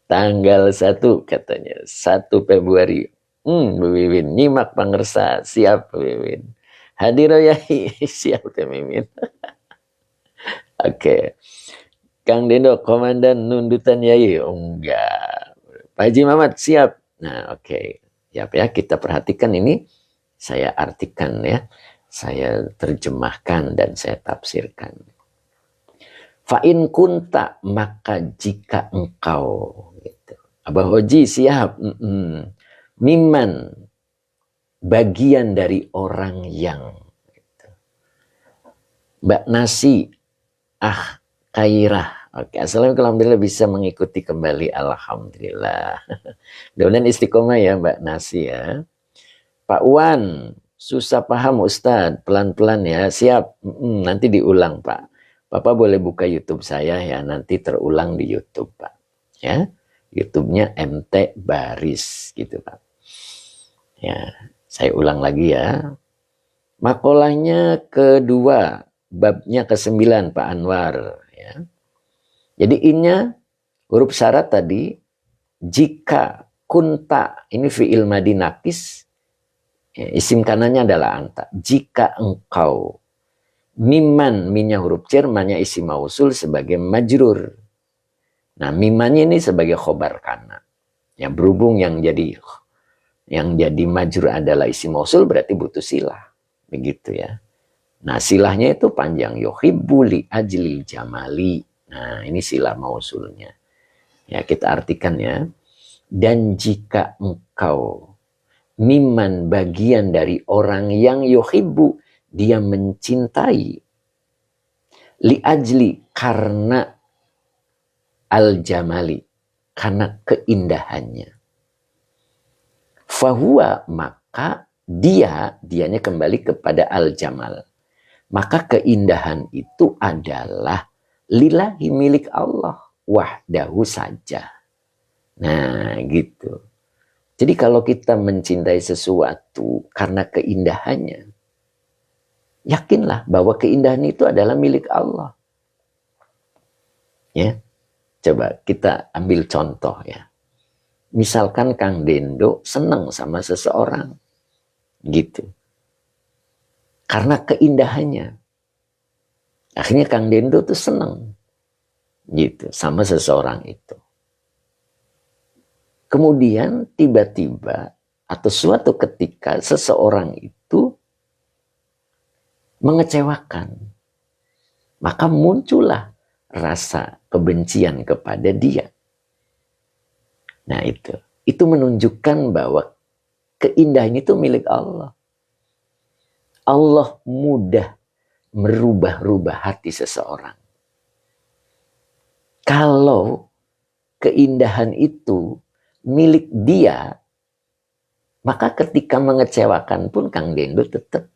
Tanggal 1 katanya, 1 Februari. Bu Wiwin, nyimak pangersa, siap Bu Wiwin. Hadir ya, siap Teh Mimin. Oke. Kang Dendo, komandan nundutan yai. Oh, enggak. Pak Haji Mamat, siap. Nah, oke. Siap ya, kita perhatikan ini. Saya artikan ya. Saya terjemahkan dan saya tafsirkan. Fa'in kunta, maka jika engkau. Gitu. Abah Hoji, siap. Miman, bagian dari orang yang. Gitu. Mbak Nasi, Kairah. Oke, assalamualaikum, alhamdulillah bisa mengikuti kembali, alhamdulillah. Mudah-mudahan istiqomah ya Mbak Nasi ya. Pak Wan, susah paham Ustadz, pelan-pelan ya, siap. Nanti diulang Pak. Bapak boleh buka YouTube saya ya, nanti terulang di YouTube Pak. Ya, YouTube-nya MT Baris gitu Pak. Ya, saya ulang lagi ya. Makolahnya kedua, babnya ke-9 Pak Anwar. Ya. Jadi innya huruf syarat tadi, jika kunta, ini fi'il madi nakis, ya, isim kanannya adalah anta. Jika engkau, miman, minnya huruf jar, manya isim mausul sebagai majrur. Nah, mimannya ini sebagai khobar kana. Ya, berhubung yang jadi majrur adalah isim mausul, berarti butuh silah. Begitu ya. Nah, silahnya itu panjang. Yuhibbu li ajlil jamali. Nah, ini silah mausulnya. Ya, kita artikan ya. Dan jika engkau miman, bagian dari orang yang yuhibbu, dia mencintai. Li ajli, karena al jamali, karena keindahannya. Fahuwa, maka dianya kembali kepada al jamal. Maka keindahan itu adalah lillahi, milik Allah wahdahu saja. Nah gitu. Jadi kalau kita mencintai sesuatu karena keindahannya, yakinlah bahwa keindahan itu adalah milik Allah. Ya, coba kita ambil contoh ya. Misalkan Kang Dendo senang sama seseorang, gitu. Karena keindahannya. Akhirnya Kang Dendo tuh senang gitu sama seseorang itu. Kemudian tiba-tiba atau suatu ketika seseorang itu mengecewakan. Maka muncullah rasa kebencian kepada dia. Nah itu menunjukkan bahwa keindahan itu milik Allah. Allah mudah merubah-rubah hati seseorang. Kalau keindahan itu milik dia, maka ketika mengecewakan pun Kang Dendo tetap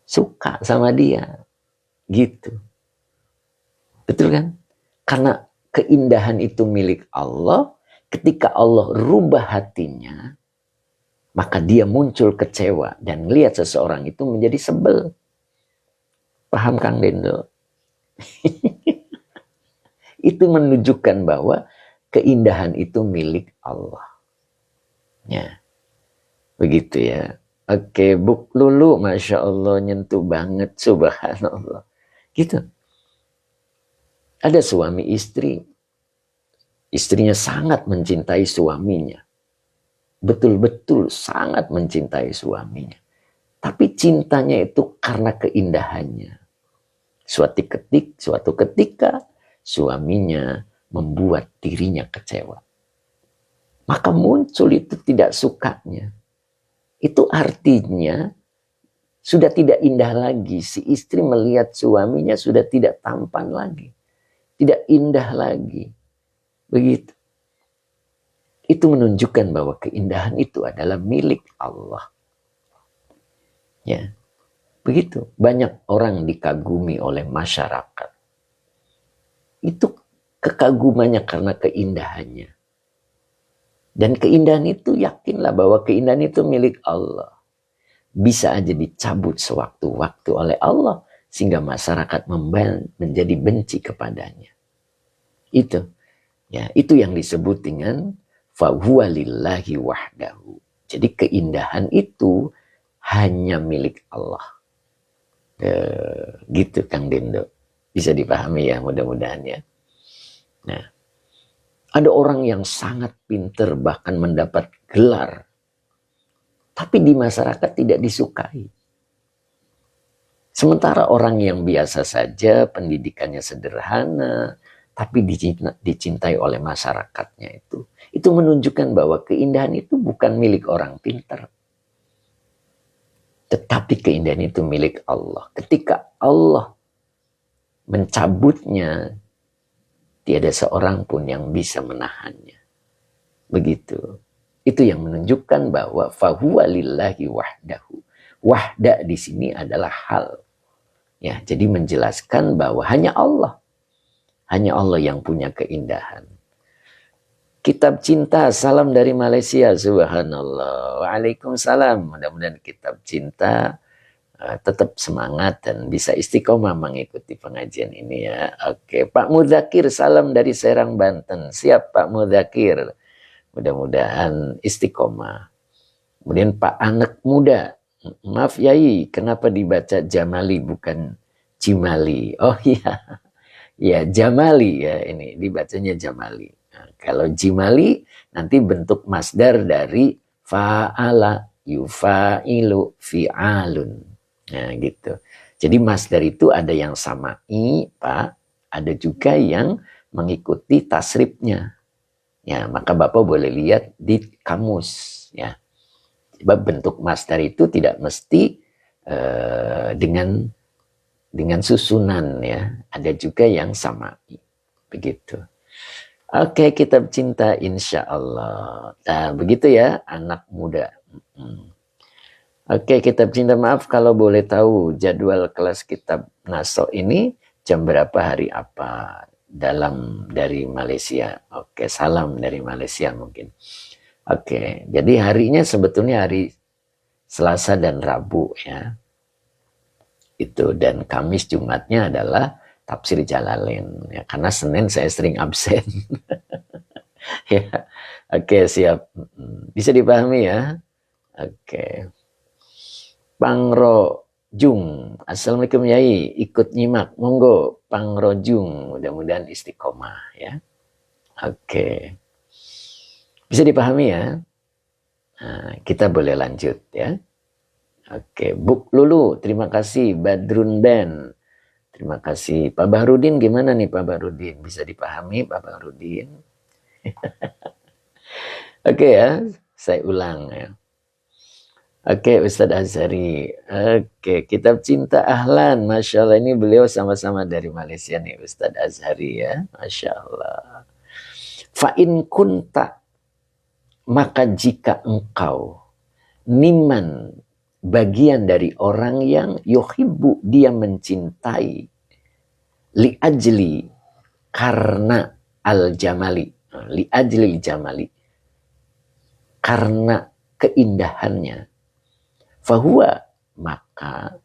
suka sama dia. Gitu. Betul kan? Karena keindahan itu milik Allah, ketika Allah rubah hatinya, maka dia muncul kecewa dan melihat seseorang itu menjadi sebel. Paham Kang Dendo? Itu menunjukkan bahwa keindahan itu milik Allah. Ya, begitu ya. Oke, Buk Lulu, Masya Allah, nyentuh banget, subhanallah. Gitu. Ada suami istri, istrinya sangat mencintai suaminya. Betul-betul sangat mencintai suaminya. Tapi cintanya itu karena keindahannya. Suatu ketika suaminya membuat dirinya kecewa. Maka muncul itu tidak sukanya. Itu artinya sudah tidak indah lagi. Si istri melihat suaminya sudah tidak tampan lagi. Tidak indah lagi. Begitu. Itu menunjukkan bahwa keindahan itu adalah milik Allah. Ya. Begitu. Banyak orang dikagumi oleh masyarakat. Itu kekagumannya karena keindahannya. Dan keindahan itu, yakinlah bahwa keindahan itu milik Allah. Bisa aja dicabut sewaktu-waktu oleh Allah. Sehingga masyarakat menjadi benci kepadanya. Itu. Ya, itu yang disebut dengan fahuwa lillahi wahdahu. Jadi keindahan itu hanya milik Allah. Gitu Kang Dindo. Bisa dipahami ya mudah-mudahan ya. Nah, ada orang yang sangat pintar bahkan mendapat gelar. Tapi di masyarakat tidak disukai. Sementara orang yang biasa saja, pendidikannya sederhana, tapi dicintai oleh masyarakatnya itu menunjukkan bahwa keindahan itu bukan milik orang pintar. Tetapi keindahan itu milik Allah. Ketika Allah mencabutnya, tiada seorang pun yang bisa menahannya. Begitu. Itu yang menunjukkan bahwa fahuwa lillahi wahdahu. Wahda di sini adalah hal. Ya, jadi menjelaskan bahwa hanya Allah yang punya keindahan. Kitab Cinta, salam dari Malaysia, subhanallah. Waalaikumsalam. Mudah-mudahan Kitab Cinta tetap semangat dan bisa istiqomah mengikuti pengajian ini ya. Oke, Pak Mudakir, salam dari Serang, Banten. Siap Pak Mudakir. Mudah-mudahan istiqomah. Kemudian Pak Anak Muda. Maaf Yai, kenapa dibaca Jamali bukan Cimali? Oh iya. Ya, Jamali ya, ini dibacanya Jamali. Nah, kalau Jimali nanti bentuk masdar dari fa'ala yufa'ilu fi'alun. Nah, gitu. Jadi masdar itu ada yang sama'i, Pak, ada juga yang mengikuti tasrifnya. Ya, maka Bapak boleh lihat di kamus ya. Sebab bentuk masdar itu tidak mesti dengan susunan ya, ada juga yang sama'i. Begitu. Oke, Kitab Cinta insya Allah. Nah, begitu ya anak muda. Oke, Kitab Cinta, maaf kalau boleh tahu jadwal kelas Kitab Naso ini jam berapa, hari apa, dari Malaysia. Oke, salam dari Malaysia mungkin. Oke, jadi harinya sebetulnya hari Selasa dan Rabu ya. Itu, dan Kamis Jumatnya adalah tafsir Jalalain ya, karena Senin saya sering absen. Ya. Oke, siap. Bisa dipahami ya. Oke. Pangro Jung, assalamualaikum Yai, ikut nyimak, monggo Pangro Jung, mudah-mudahan istiqomah ya. Oke, bisa dipahami ya. Nah, kita boleh lanjut ya. Oke, Buk Lulu, terima kasih. Badrun Ben, terima kasih. Pak Bahrudin, gimana nih Pak Bahrudin? Bisa dipahami Pak Bahrudin? Oke ya, saya ulang ya. Oke, Ustadz Azhari. Oke, Kitab Cinta, ahlan. Masya Allah, ini beliau sama-sama dari Malaysia nih, Ustadz Azhari ya. Masya Allah. Fa'in kunta, maka jika engkau niman, bagian dari orang yang yuhibbu, dia mencintai, li ajli, karena al-jamali, li ajli jamali, karena keindahannya, fahuwa, maka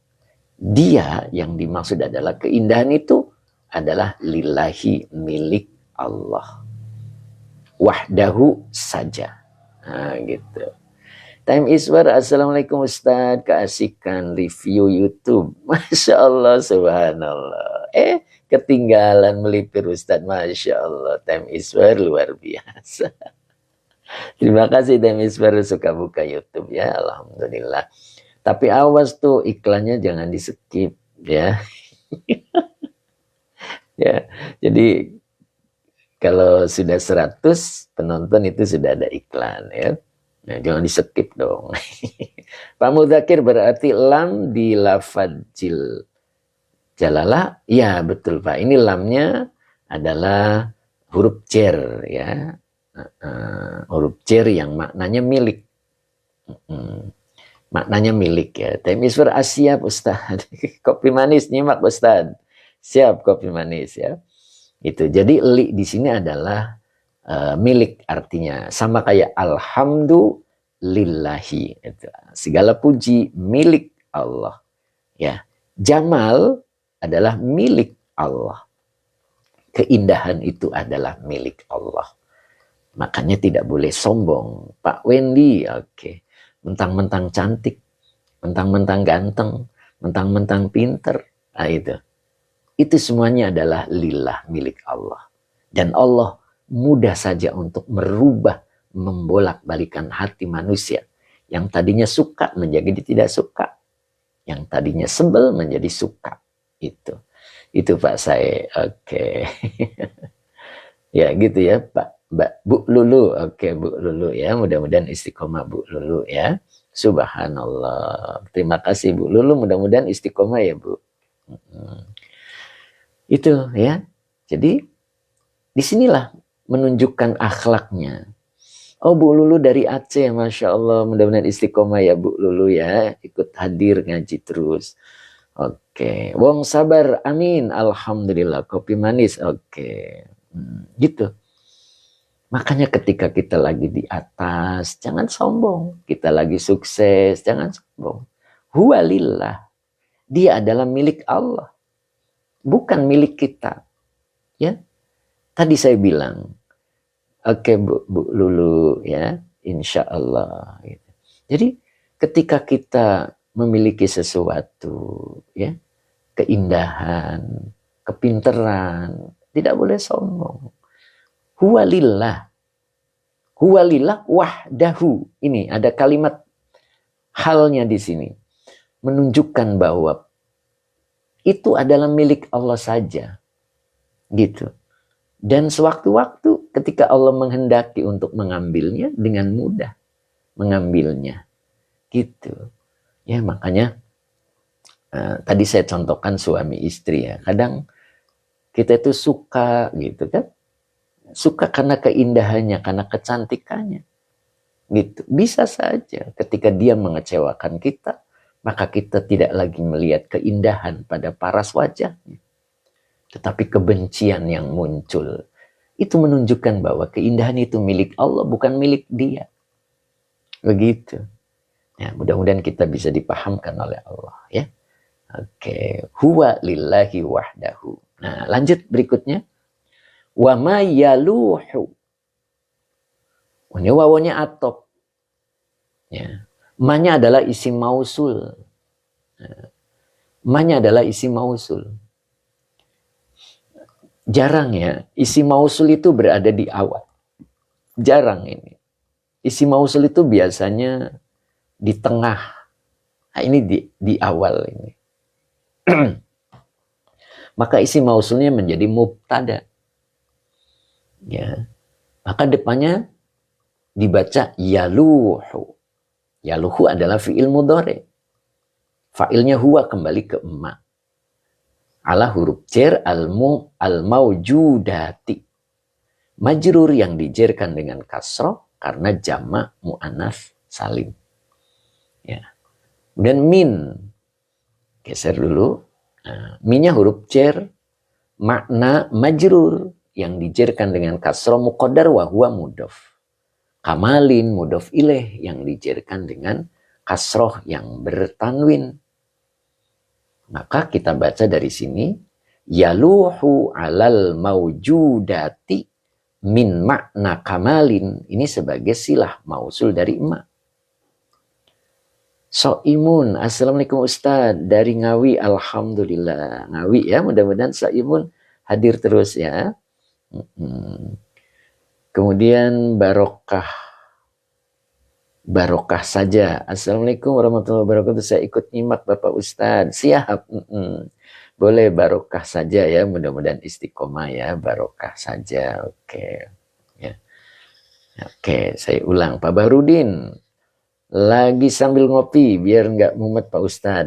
dia yang dimaksud adalah keindahan itu adalah lillahi, milik Allah, wahdahu saja. Nah, gitu. Time Iswar, Assalamualaikum Ustadz, keasikan review YouTube. Masya Allah, subhanallah. Ketinggalan melipir Ustadz, Masya Allah. Time Iswar luar biasa. Terima kasih Time Iswar suka buka YouTube ya, Alhamdulillah. Tapi awas tuh iklannya jangan di skip ya. Ya, jadi kalau sudah 100 penonton itu sudah ada iklan ya. Nah, jangan di skip dong. Pak Mudzakkir, berarti lam di lafadzil jalalah? Ya betul Pak. Ini lamnya adalah huruf cer ya. Huruf cer yang maknanya milik. Maknanya milik ya. Temisur siap Ustaz. Kopi manis nyimak Ustaz. Siap kopi manis ya. Itu. Jadi li di sini adalah milik, artinya sama kayak alhamdulillahi. Itu. Segala puji milik Allah. Ya. Jamal adalah milik Allah. Keindahan itu adalah milik Allah. Makanya tidak boleh sombong. Pak Wendy, oke. Mentang-mentang cantik, mentang-mentang ganteng, mentang-mentang pinter. Nah itu. Itu semuanya adalah lillah, milik Allah. Dan Allah mudah saja untuk merubah, membolak-balikan hati manusia. Yang tadinya suka menjadi tidak suka. Yang tadinya sebel menjadi suka. Itu Pak saya. Oke. Ya gitu ya Pak. Bu Lulu. Oke Bu Lulu ya. Mudah-mudahan istiqomah Bu Lulu ya. Subhanallah. Terima kasih Bu Lulu. Mudah-mudahan istiqomah ya Bu. Itu ya. Jadi disinilah menunjukkan akhlaknya. Oh Bu Lulu dari Aceh, Masya Allah. Mudah-mudahan istiqomah ya Bu Lulu ya. Ikut hadir ngaji terus. Oke. Wong sabar, amin. Alhamdulillah. Kopi manis. Oke. Gitu. Makanya ketika kita lagi di atas, jangan sombong. Kita lagi sukses, jangan sombong. Huwalillah. Dia adalah milik Allah. Bukan milik kita. Ya. Tadi saya bilang, oke Bu Lulu ya, insya Allah. Gitu. Jadi ketika kita memiliki sesuatu, ya, keindahan, kepinteran, tidak boleh sombong. Huwalillah. Huwalillah wahdahu. Ini ada kalimat halnya di sini. Menunjukkan bahwa itu adalah milik Allah saja. Gitu. Dan sewaktu-waktu ketika Allah menghendaki untuk mengambilnya, dengan mudah mengambilnya. Gitu. Ya makanya tadi saya contohkan suami istri ya. Kadang kita itu suka gitu kan. Suka karena keindahannya, karena kecantikannya. Gitu. Bisa saja ketika dia mengecewakan kita, maka kita tidak lagi melihat keindahan pada paras wajahnya. Tetapi kebencian yang muncul, itu menunjukkan bahwa keindahan itu milik Allah, bukan milik dia. Begitu. Ya, mudah-mudahan kita bisa dipahamkan oleh Allah. Ya. Oke. Huwa lillahi wahdahu. Nah, lanjut berikutnya. Wa ma yaluhu. Ini wawanya atop. Ya. Ma-nya adalah isim mausul. Ma-nya adalah isim mausul. Jarang ya, isim mausul itu berada di awal. Jarang ini. Isim mausul itu biasanya di tengah. Nah, ini di awal ini. Maka isim mausulnya menjadi mubtada. Ya. Maka depannya dibaca yaluhu. Yaluhu adalah fi'il mudhari. Fa'ilnya huwa kembali ke ma. Ala huruf jar al-maujudati. Majrur yang dijerkan dengan kasroh karena jamak mu'anats salim. Ya. Kemudian min. Geser dulu. Nah, minnya huruf jar. Makna majrur yang dijerkan dengan kasroh muqaddar wa huwa mudhof. Kamalin mudhof ilaih yang dijerkan dengan kasroh yang bertanwin. Maka kita baca dari sini yaluhu alal maujudati min makna kamalin, ini sebagai silah mausul dari ma. Soimun, assalamualaikum Ustaz, dari Ngawi, alhamdulillah. Ngawi ya, mudah-mudahan Soimun hadir terus ya. Kemudian barokah, barokah saja. Assalamualaikum warahmatullahi wabarakatuh. Saya ikut nyimak Bapak Ustaz. Siap. Boleh barokah saja ya. Mudah-mudahan istiqomah ya. Barokah saja. Oke. Ya. Oke, saya ulang. Pak Bahrudin. Lagi sambil ngopi. Biar nggak mumet Pak Ustaz.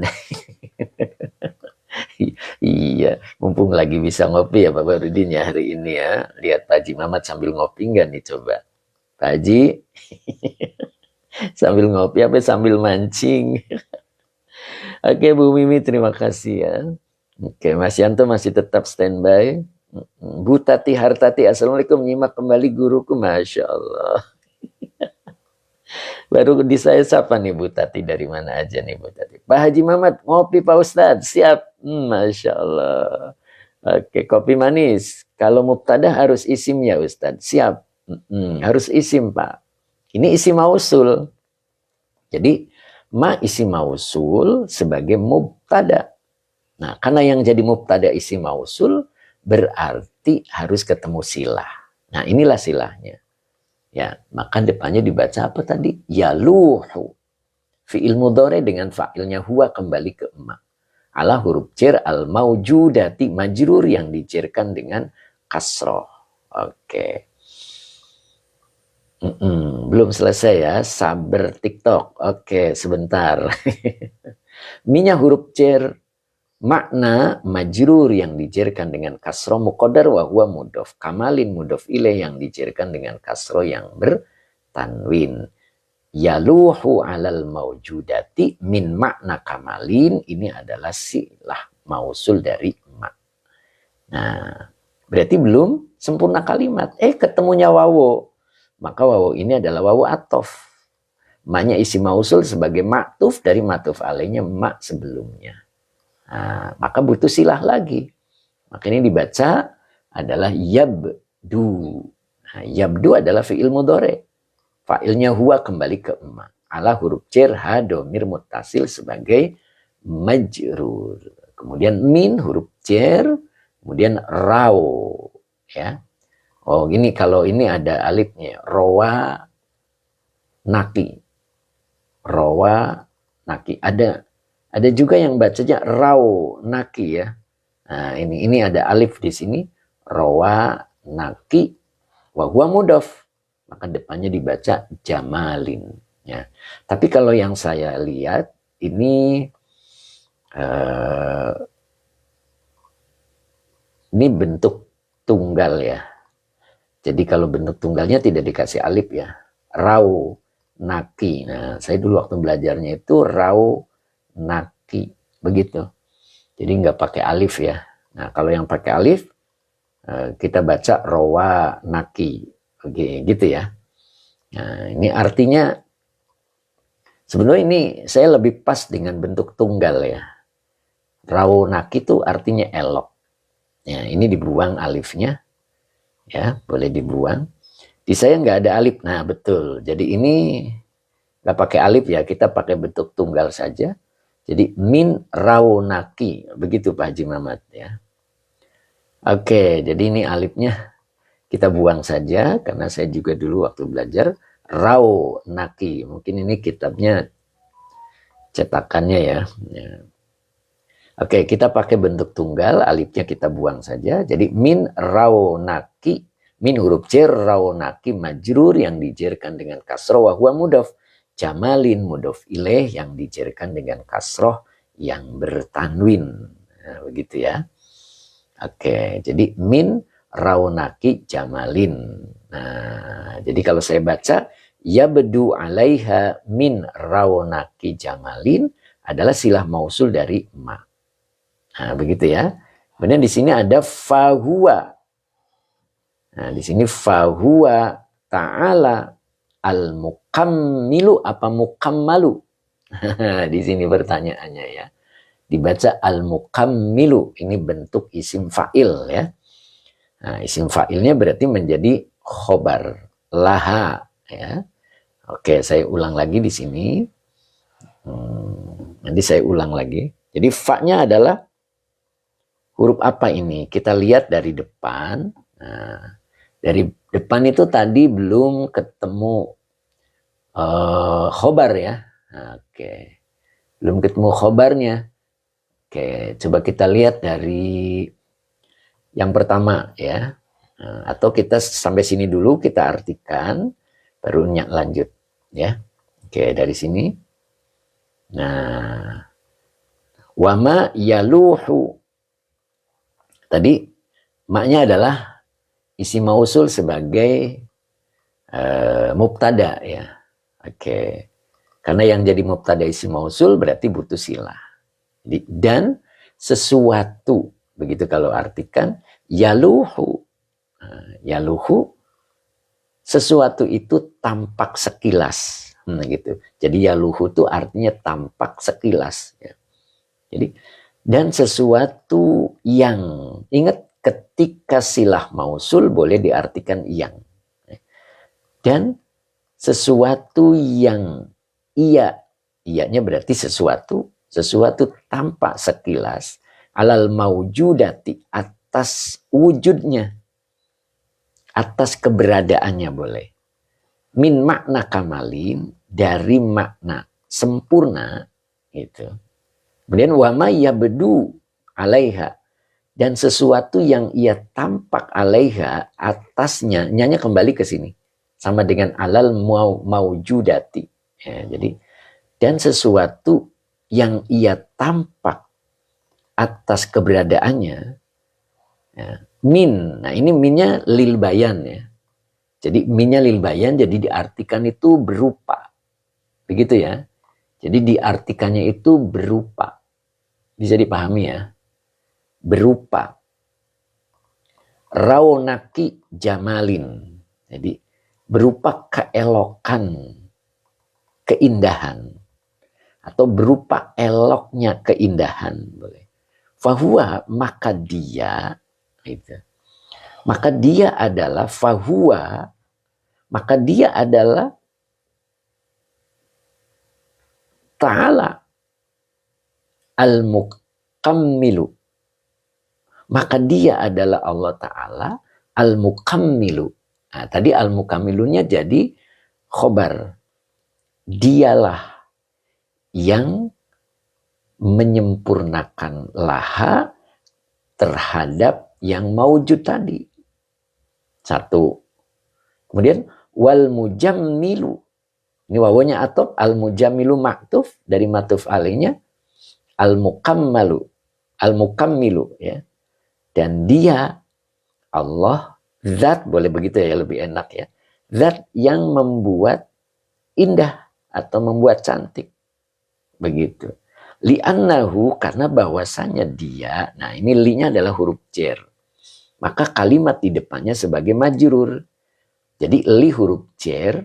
Iya. Mumpung lagi bisa ngopi ya Pak Bahrudin ya hari ini ya. Lihat Pak Haji Mamat sambil ngopi nggak nih coba. Pak Haji. Sambil ngopi apa sambil mancing. Oke Bu Mimi, terima kasih ya. Oke, Mas Yanto masih tetap standby. Bu Tati Hartati, assalamualaikum, nyimak kembali guruku, masya Allah. Baru di saya sapa nih Bu Tati, dari mana aja nih Bu Tati. Pak Haji Mamat, ngopi Pak Ustadz, siap. Masya Allah. Oke, kopi manis. Kalau mubtada harus isim ya Ustadz, siap. Harus isim Pak. Ini isim mausul. Jadi ma isim mausul sebagai mubtada. Nah, karena yang jadi mubtada isim mausul berarti harus ketemu silah. Nah, inilah silahnya. Ya, maka depannya dibaca apa tadi? Yaluhu. Fi'il mudhari dengan fa'ilnya huwa kembali ke ma. Ala huruf jar al maujudati majrur yang dijarkan dengan kasroh. Oke. Belum selesai ya, sabar TikTok. Oke, sebentar. Minya huruf jar makna majrur yang dijarkan dengan kasroh muqaddar wa huwa mudhof kamalin mudhof ilaih yang dijarkan dengan kasroh yang bertanwin. Yaluhu alal maujudati min makna kamalin, ini adalah silah mausul dari ma. Nah, berarti belum sempurna kalimat. Ketemunya wawo. Maka wawo ini adalah wawo atof. Ma-nya isi mausul sebagai ma'tuf dari ma'tuf alaihnya ma sebelumnya. Nah, maka butuh silah lagi. Maka ini dibaca adalah yabdu. Nah, yabdu adalah fi'il mudhari. Fa'ilnya huwa kembali ke ma. Ala huruf jar ha dhamir muttasil sebagai majrur. Kemudian min huruf jar, kemudian raw ya. Oh, gini kalau ini ada alifnya, rawa naki. Rawa naki. Ada juga yang bacanya raw naki ya. Nah, ini ada alif di sini, rawa naki wa huwa mudhof. Maka depannya dibaca jamalin ya. Tapi kalau yang saya lihat ini bentuk tunggal ya. Jadi kalau bentuk tunggalnya tidak dikasih alif ya. Raw naki. Nah, saya dulu waktu belajarnya itu raw naki begitu. Jadi nggak pakai alif ya. Nah, kalau yang pakai alif kita baca rawa naki. Oke, gitu ya. Nah, ini artinya sebenarnya ini saya lebih pas dengan bentuk tunggal ya. Rawnaki itu artinya elok. Ya, ini dibuang alifnya. Ya, boleh dibuang. Di saya nggak ada alif. Nah, betul. Jadi ini nggak pakai alif ya, kita pakai bentuk tunggal saja. Jadi min rawnaki, begitu Pak Haji Mamat ya. Oke, jadi ini alifnya kita buang saja, karena saya juga dulu waktu belajar raw naki. Mungkin ini kitabnya cetakannya ya. Oke, kita pakai bentuk tunggal, alifnya kita buang saja. Jadi min raw naki, min huruf jar raw naki majrur yang dijarkan dengan kasroh wa huwa mudhof. Jamalin mudhof ilaih yang dijarkan dengan kasroh yang bertanwin. Nah, begitu ya. Oke, jadi min rawnaki jamalin. Nah, jadi kalau saya baca yabdu alaiha min rawnaki jamalin adalah silah mausul dari ma. Nah, begitu ya. Kemudian di sini ada fahuwa. Nah, di sini fahuwa ta'ala al-mukammilu apa mukammalu? Di sini pertanyaannya ya. Dibaca al-mukammilu, ini bentuk isim fa'il ya. Nah, isim fa'ilnya berarti menjadi khobar laha, ya. Oke, saya ulang lagi di sini. Nanti saya ulang lagi. Jadi fa-nya adalah huruf apa ini? Kita lihat dari depan. Nah, dari depan itu tadi belum ketemu khobar ya. Oke, belum ketemu khobarnya. Oke, coba kita lihat dari yang pertama ya. Atau kita sampai sini dulu, kita artikan, baru lanjut ya. Oke, dari sini. Nah, wama yaluhu. Tadi maknya adalah isim mausul sebagai mubtada ya. Oke. Karena yang jadi mubtada isim mausul berarti butuh silah. Jadi, dan sesuatu, begitu kalau artikan yaluhu. Yaluhu, sesuatu itu tampak sekilas. Gitu. Jadi yaluhu itu artinya tampak sekilas. Ya. Jadi, dan sesuatu yang, ingat ketika silah mausul boleh diartikan yang. Dan sesuatu yang iyanya berarti sesuatu tampak sekilas, alal maujudati, atas wujudnya, atas keberadaannya boleh. Min makna kamalin, dari makna sempurna, gitu. Kemudian wama yabdu alaiha, dan sesuatu yang ia tampak alaiha, atasnya, nyanya kembali ke sini, sama dengan alal maujudati. Ya, jadi, dan sesuatu yang ia tampak atas keberadaannya, ya, min. Nah ini minnya lil bayan ya. Jadi minnya lil bayan, jadi diartikan itu berupa. Begitu ya. Jadi diartikannya itu berupa. Bisa dipahami ya. Berupa. Raunaki jamalin. Jadi berupa keelokan, keindahan. Atau berupa eloknya keindahan. Boleh. Fahuwa, maka dia, gitu. Maka dia adalah fahuwa, maka dia adalah ta'ala al-mukammilu. Maka dia adalah Allah Ta'ala al-mukammilu. Nah, tadi al-mukammilunya jadi khobar. Dialah yang menyempurnakan laha terhadap yang maujud tadi. Satu. Kemudian wal mujammilu. Ini wawunya atop, al mujammilu maktuf, dari matuf alainya al mukammalu, al mukammilu ya. Dan dia Allah zat, boleh begitu ya, lebih enak ya. Zat yang membuat indah atau membuat cantik. Begitu. Li'annahu, karena bahwasanya dia, nah ini li-nya adalah huruf jar. Maka kalimat di depannya sebagai majrur. Jadi li huruf jar,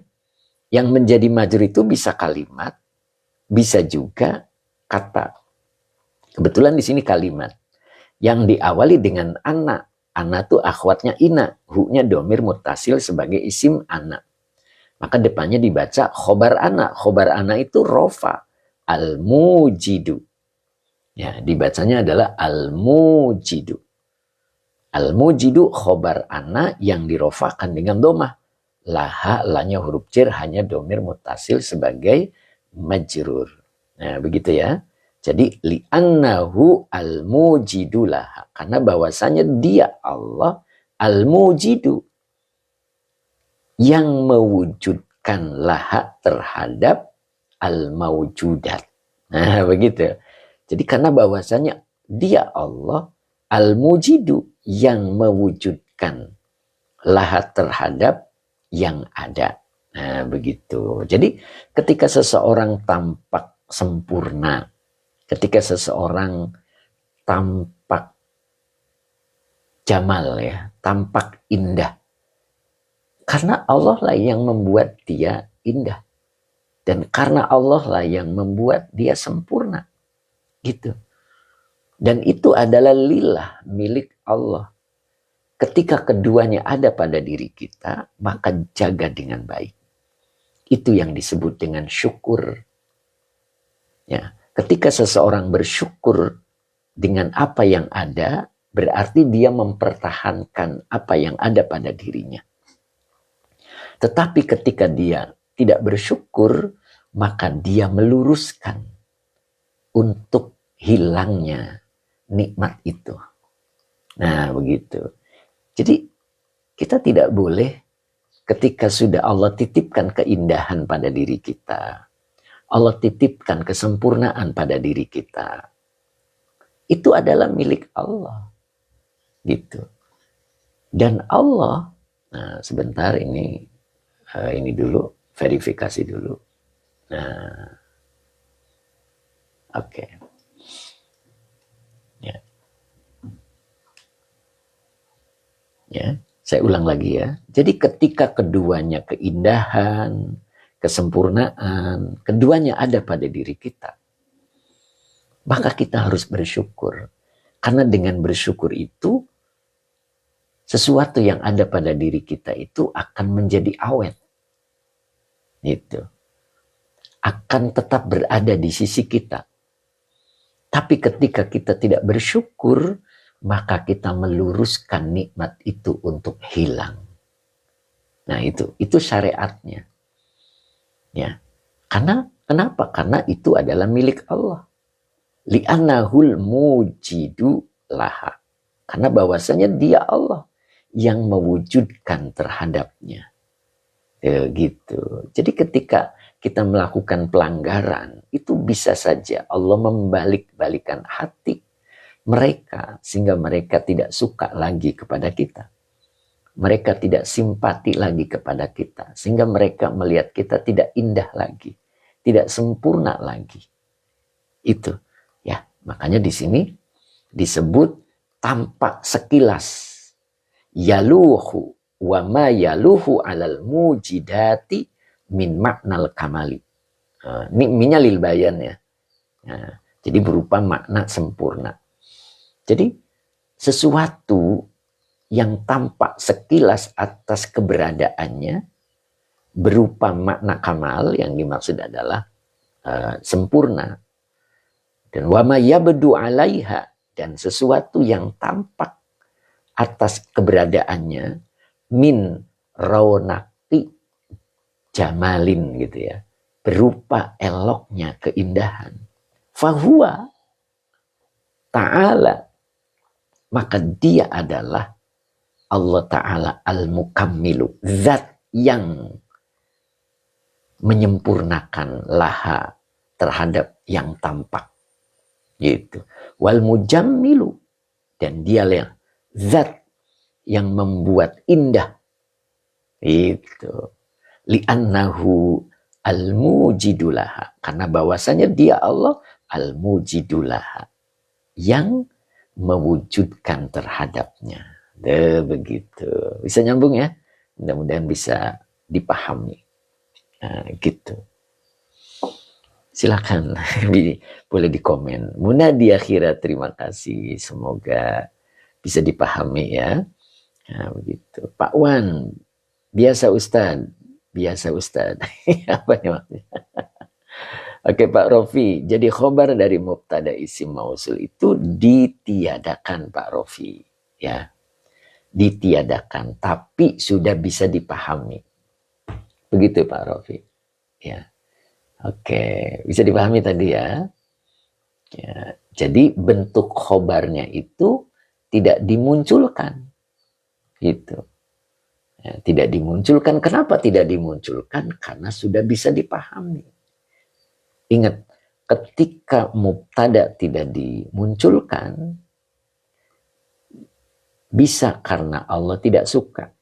yang menjadi majrur itu bisa kalimat, bisa juga kata. Kebetulan di sini kalimat. Yang diawali dengan ana. Ana itu akhwatnya ina. Hu-nya domir mutasil sebagai isim ana. Maka depannya dibaca khobar ana. Khobar ana itu rofa. Al-mujidu. Ya, dibacanya adalah al-mujidu. Al-mujidu khobar ana yang dirofakan dengan domah. Laha, lanya huruf jar, hanya domir mutasil sebagai majrur. Nah, begitu ya. Jadi li'annahu al-mujidu laha. Karena bahwasanya dia Allah al-mujidu. Yang mewujudkan laha terhadap al-mawjudat. Nah, begitu. Jadi karena bahwasanya dia Allah al-mujidu yang mewujudkan laha terhadap yang ada. Nah, begitu. Jadi ketika seseorang tampak sempurna, ketika seseorang tampak jamal ya, tampak indah, karena Allah lah yang membuat dia indah. Dan karena Allah lah yang membuat dia sempurna. Gitu. Dan itu adalah lillah, milik Allah. Ketika keduanya ada pada diri kita, maka jaga dengan baik. Itu yang disebut dengan syukur. Ya, ketika seseorang bersyukur dengan apa yang ada, berarti dia mempertahankan apa yang ada pada dirinya. Tetapi ketika dia tidak bersyukur, maka dia meluruskan untuk hilangnya nikmat itu. Nah, begitu. Jadi kita tidak boleh ketika sudah Allah titipkan keindahan pada diri kita, Allah titipkan kesempurnaan pada diri kita, itu adalah milik Allah. Gitu. Dan Allah, nah sebentar ini dulu, verifikasi dulu. Nah, oke. Ya. Ya, saya ulang lagi ya. Jadi ketika keduanya keindahan, kesempurnaan, keduanya ada pada diri kita, maka kita harus bersyukur. Karena dengan bersyukur itu, sesuatu yang ada pada diri kita itu akan menjadi awet. Gitu. Akan tetap berada di sisi kita. Tapi ketika kita tidak bersyukur, maka kita meluruskan nikmat itu untuk hilang. Nah itu syariatnya. Ya. Kenapa? Karena itu adalah milik Allah. Li'annahul mujidu laha. Karena bahwasanya dia Allah yang mewujudkan terhadapnya. Gitu. Jadi ketika kita melakukan pelanggaran, itu bisa saja Allah membalik-balikan hati mereka sehingga mereka tidak suka lagi kepada kita. Mereka tidak simpati lagi kepada kita sehingga mereka melihat kita tidak indah lagi, tidak sempurna lagi. Itu ya, makanya di sini disebut tampak sekilas yaluhu wa ma yaluhu alal mujidati min maknal kamali. Ini minnya lil bayan ya. Nah, jadi berupa makna sempurna. Jadi sesuatu yang tampak sekilas atas keberadaannya berupa makna kamal, yang dimaksud adalah sempurna. Dan wa ma yabdu alaiha, dan sesuatu yang tampak atas keberadaannya min raunaqi jamalin gitu ya, berupa eloknya keindahan. Fahuwa ta'ala, maka dia adalah Allah Ta'ala al-mukammilu, zat yang menyempurnakan laha terhadap yang tampak gitu. Wal mujammilu, dan dialah zat yang membuat indah itu. Li'annahu al-mujidulaha, karena bahwasanya dia Allah al-mujidulaha, yang mewujudkan terhadapnya. Begitu. Bisa nyambung ya? Mudah-mudahan bisa dipahami. Nah, gitu. Silakan boleh di komen. Muna di akhirat, terima kasih. Semoga bisa dipahami ya. Nah, begitu. Pak Wan, biasa Ustaz. Biasa Ustaz. Apa nih maksudnya? Oke Pak Rofi, jadi khobar dari mubtada isim mausul itu ditiadakan Pak Rofi. Ya, ditiadakan, tapi sudah bisa dipahami. Begitu Pak Rofi. Ya. Oke, bisa dipahami tadi ya. Ya, jadi bentuk khobarnya itu tidak dimunculkan. Gitu. Ya, tidak dimunculkan. Kenapa tidak dimunculkan? Karena sudah bisa dipahami. Ingat, ketika mubtada tidak dimunculkan, bisa karena Allah tidak suka.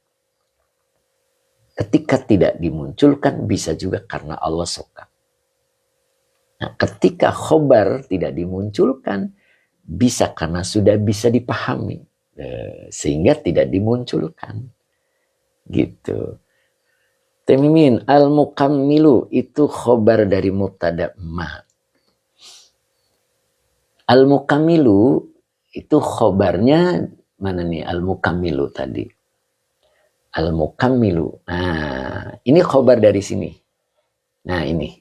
Ketika tidak dimunculkan, bisa juga karena Allah suka. Nah, ketika khobar tidak dimunculkan, bisa karena sudah bisa dipahami. Sehingga tidak dimunculkan. Gitu. Temimin al-mukammilu itu khobar dari mubtada ma. Al-mukammilu itu khobarnya mana nih al-mukammilu tadi? Al-mukammilu. Nah, ini khobar dari sini. Nah, ini.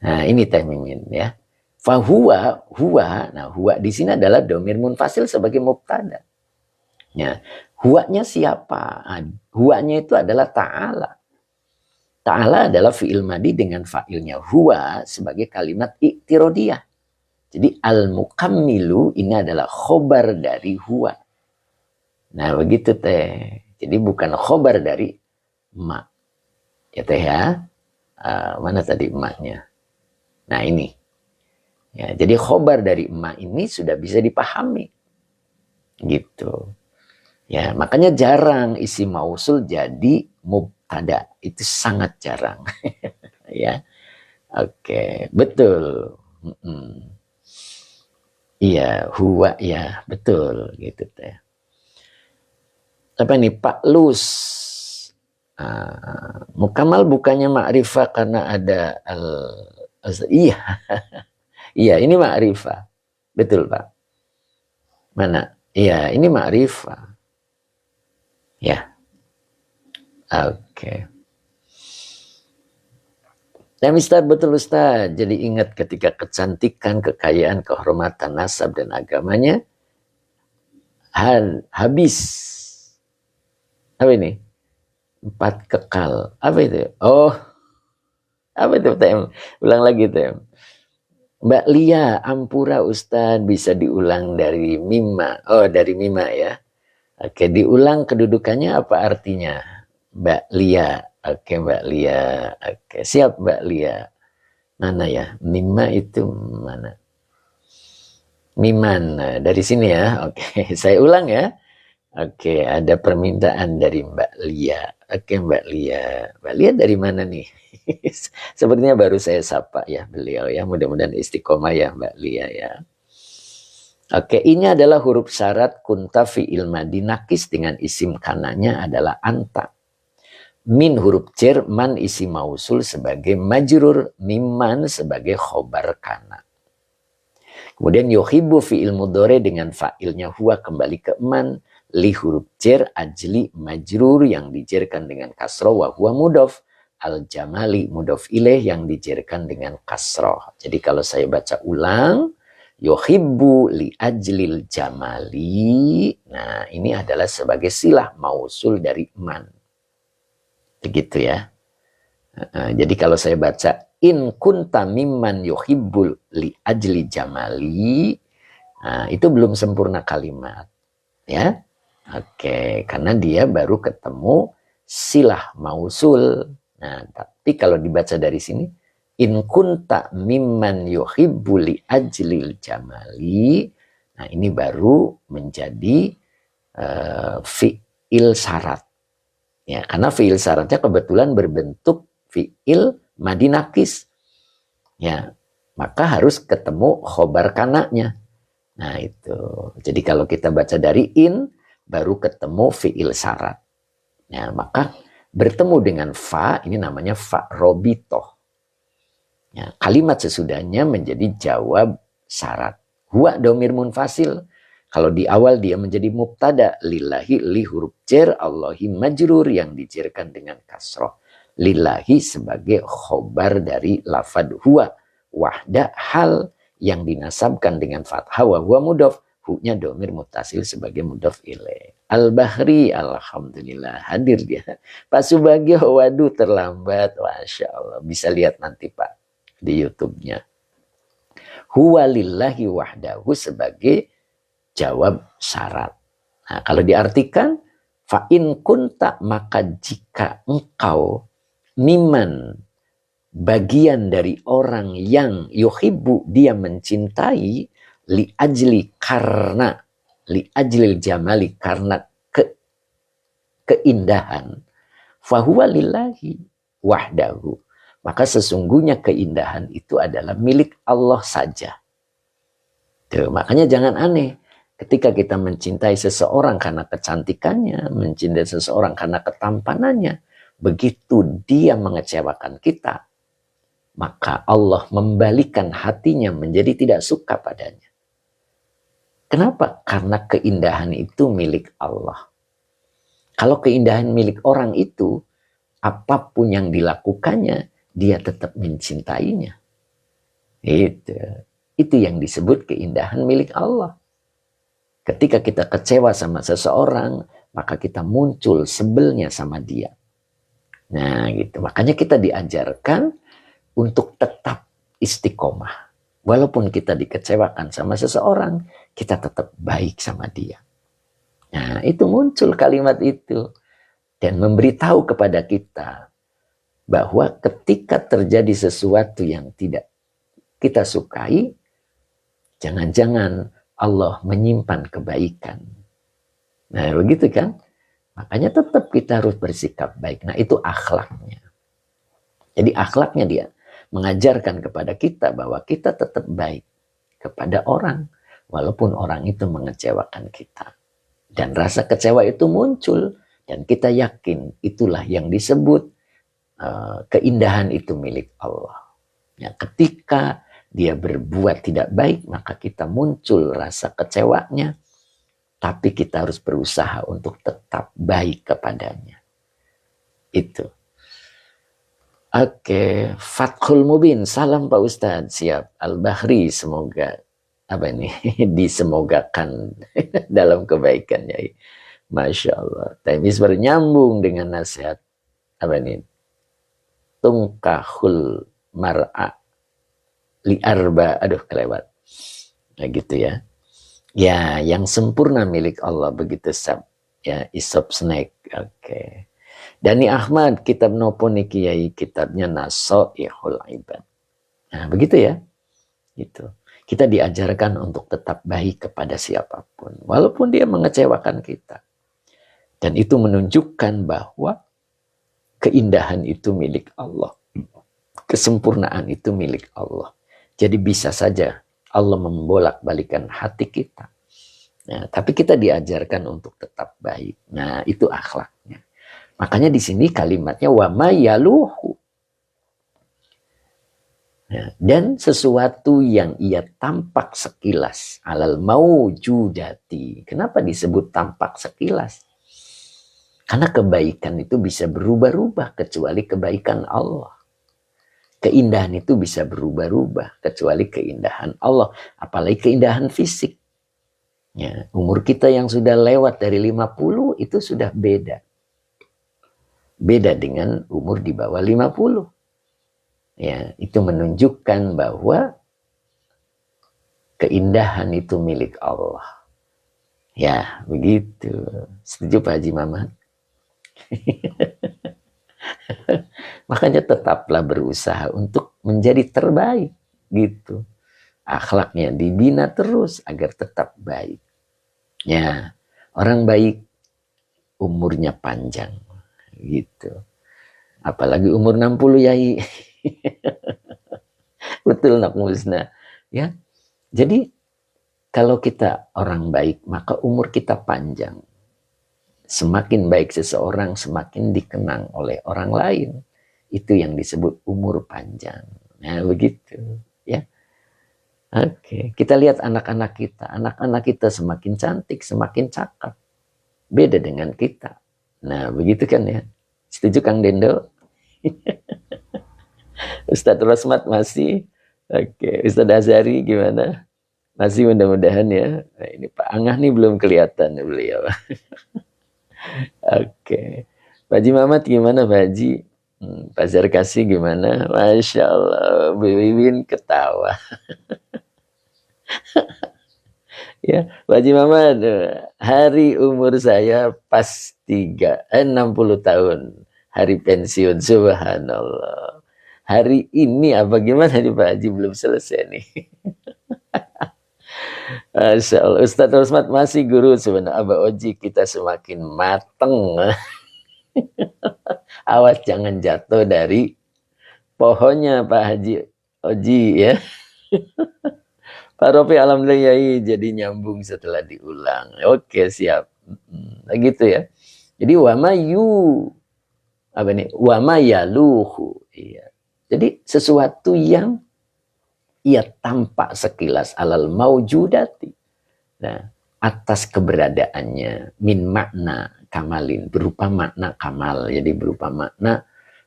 Nah, ini Teh Mimin ya. Fahuwa, huwa. Nah, huwa di sini adalah domir munfasil sebagai mubtada. Ya, huwanya siapa? Nah, huwanya itu adalah ta'ala. Ta'ala adalah fi'il madi dengan fa'ilnya huwa sebagai kalimat iktirodiyah. Jadi al-mukammilu ini adalah khobar dari huwa. Nah, begitu Teh. Jadi bukan khobar dari ma. Ya Teh ya. Mana tadi emaknya? Nah, ini. Ya, jadi khobar dari emak ini sudah bisa dipahami. Gitu. Ya, makanya jarang isi mausul jadi mubtada. Itu sangat jarang. Ya. Oke, betul. Iya, huwa ya, betul gitu Teh. Apa ini Pak Lus? Mukamal bukannya ma'rifah karena ada iya. Iya, ini ma'rifah. Betul, Pak. Mana? Iya, ini ma'rifah. Ya. Oke. Ya, Mister, betul Ustaz. Jadi ingat ketika kecantikan, kekayaan, kehormatan, nasab, dan agamanya habis. Apa ini? 4 kekal. Apa itu? Oh, apa itu TM? Ulang lagi TM. Mbak Lia, Ampura Ustaz, bisa diulang dari Mima. Oh, dari Mima ya. Oke, diulang kedudukannya apa artinya? Mbak Lia. Oke, Mbak Lia. Oke, siap Mbak Lia. Mana ya? Mima itu mana? Miman. Nah, dari sini ya. Oke, saya ulang ya. Oke, ada permintaan dari Mbak Lia. Oke, Mbak Lia. Mbak Lia dari mana nih? Sepertinya baru saya sapa ya beliau ya. Mudah-mudahan istiqomah ya Mbak Lia ya. Oke, ini adalah huruf syarat kunta fi'il madi nakis dengan isim kananya adalah anta. Min huruf jar, man isi mausul sebagai majrur, mimman sebagai khobar kana. Kemudian yuhibbu fi'il mudhari dengan fa'ilnya huwa kembali ke man, li huruf jar ajli majrur yang dijarkan dengan kasroh wa huwa mudhof, al jamali mudhof ilaih yang dijarkan dengan kasroh. Jadi kalau saya baca ulang, yuhibbu li ajlil jamali. Nah, ini adalah sebagai silah mausul dari man. Begitu ya. Jadi kalau saya baca in kunta mimman yuhibbul li ajli jamali, itu belum sempurna kalimat ya. Oke, karena dia baru ketemu silah mausul. Nah, tapi kalau dibaca dari sini in kunta mimman yuhibbul li ajlil jamali, nah ini baru menjadi fi'il syarat. Ya, karena fi'il syaratnya kebetulan berbentuk fi'il madi nakis. Ya, maka harus ketemu khobar kananya. Nah, itu. Jadi kalau kita baca dari in baru ketemu fi'il syarat. Ya, maka bertemu dengan fa, ini namanya fa robitoh. Ya, kalimat sesudahnya menjadi jawab syarat. Huwa domir munfasil. Kalau di awal dia menjadi mubtada, lillahi li huruf jar, Allahi majrur yang dijarkan dengan kasroh. Lillahi sebagai khobar dari lafad huwa. Wahda hal yang dinasabkan dengan fathah wa huwa mudhof. Hu-nya domir mutasil sebagai mudhof ilaih. Al-Bahri, alhamdulillah hadir dia. Pak Subagio, waduh terlambat. Masya Allah, bisa lihat nanti Pak di YouTube-nya. Huwa lillahi wahdahu sebagai jawab syarat. Nah, kalau diartikan fa in kunta, maka jika engkau miman, bagian dari orang yang yuhibbu, dia mencintai, li ajli karena, li ajlil jamali karena keindahan, fahuwa lillahi wahdahu, maka sesungguhnya keindahan itu adalah milik Allah saja. Tuh, makanya jangan aneh. Ketika kita mencintai seseorang karena kecantikannya, mencintai seseorang karena ketampanannya, begitu dia mengecewakan kita, maka Allah membalikan hatinya menjadi tidak suka padanya. Kenapa? Karena keindahan itu milik Allah. Kalau keindahan milik orang itu, apapun yang dilakukannya, dia tetap mencintainya. Itu yang disebut keindahan milik Allah. Ketika kita kecewa sama seseorang, maka kita muncul sebelnya sama dia. Nah gitu, makanya kita diajarkan untuk tetap istiqomah. Walaupun kita dikecewakan sama seseorang, kita tetap baik sama dia. Nah itu muncul kalimat itu. Dan memberitahu kepada kita bahwa ketika terjadi sesuatu yang tidak kita sukai, jangan-jangan Allah menyimpan kebaikan. Nah begitu kan? Makanya tetap kita harus bersikap baik. Nah itu akhlaknya. Jadi akhlaknya dia mengajarkan kepada kita bahwa kita tetap baik kepada orang. Walaupun orang itu mengecewakan kita. Dan rasa kecewa itu muncul. Dan kita yakin itulah yang disebut keindahan itu milik Allah. Ya, ketika dia berbuat tidak baik, maka kita muncul rasa kecewanya. Tapi kita harus berusaha untuk tetap baik kepadanya. Itu. Oke, Fathul Mubin. Salam Pak Ustadz. Siap. Al-Bahri, semoga disemogakan dalam kebaikannya. Masya Allah. Temis bernyambung dengan nasihat tungkahul mar'a li'arba. Aduh, kelewat. Nah gitu ya. Ya, yang sempurna milik Allah begitu sab. Ya, Isop Snack. Oke. Dani Ahmad, kitab nopo nih Kiai, kitabnya Nasoihul Ibad. Nah, begitu ya. Gitu. Kita diajarkan untuk tetap baik kepada siapapun, walaupun dia mengecewakan kita. Dan itu menunjukkan bahwa keindahan itu milik Allah. Kesempurnaan itu milik Allah. Jadi bisa saja Allah membolak-balikan hati kita. Nah, tapi kita diajarkan untuk tetap baik. Nah, itu akhlaknya. Makanya di sini kalimatnya wa mayaluhu. Ya, dan sesuatu yang ia tampak sekilas alal maujudati. Kenapa disebut tampak sekilas? Karena kebaikan itu bisa berubah-ubah kecuali kebaikan Allah. Keindahan itu bisa berubah-ubah kecuali keindahan Allah. Apalagi keindahan fisik. Ya, umur kita yang sudah lewat dari 50 itu sudah beda. Beda dengan umur di bawah 50. Ya, itu menunjukkan bahwa keindahan itu milik Allah. Ya, begitu. Setuju Pak Haji Mamat? Makanya tetaplah berusaha untuk menjadi terbaik. Gitu. Akhlaknya dibina terus agar tetap baik. Ya, orang baik umurnya panjang. Gitu. Apalagi umur 60 Yai. Betul nak musnah. Ya. Jadi kalau kita orang baik, maka umur kita panjang. Semakin baik seseorang, semakin dikenang oleh orang lain. Itu yang disebut umur panjang. Nah, begitu. Ya. Oke, kita lihat anak-anak kita. Anak-anak kita semakin cantik, semakin cakep. Beda dengan kita. Nah, begitu kan ya. Setuju Kang Dendo? Ustadz Rosmat masih? Oke, Ustadz Azhari gimana? Masih mudah-mudahan ya. Nah, ini Pak Angah nih belum kelihatan beliau. Oke. Pak Haji Mamat gimana Pak Haji? Pak Zarkasi gimana? Masya Allah, Bu Wiwin ketawa. Ya, Pak Haji Mamat, hari umur saya pas 60 tahun. Hari pensiun, subhanallah. Hari ini apa gimana nih Pak Haji, belum selesai nih. Masya Allah, Ustadz Rosmat masih guru sebenarnya. Abah Oji kita semakin mateng. Awas jangan jatuh dari pohonnya Pak Haji Oji ya. Pak Rofi alhamdulillah ya, jadi nyambung setelah diulang. Oke siap. Gitu ya. Jadi wamayu apa nih? Wamayaluhu. Iya. Jadi sesuatu yang ia tampak sekilas alal maujudati. Nah, atas keberadaannya min makna kamalin, berupa makna kamal. Jadi berupa makna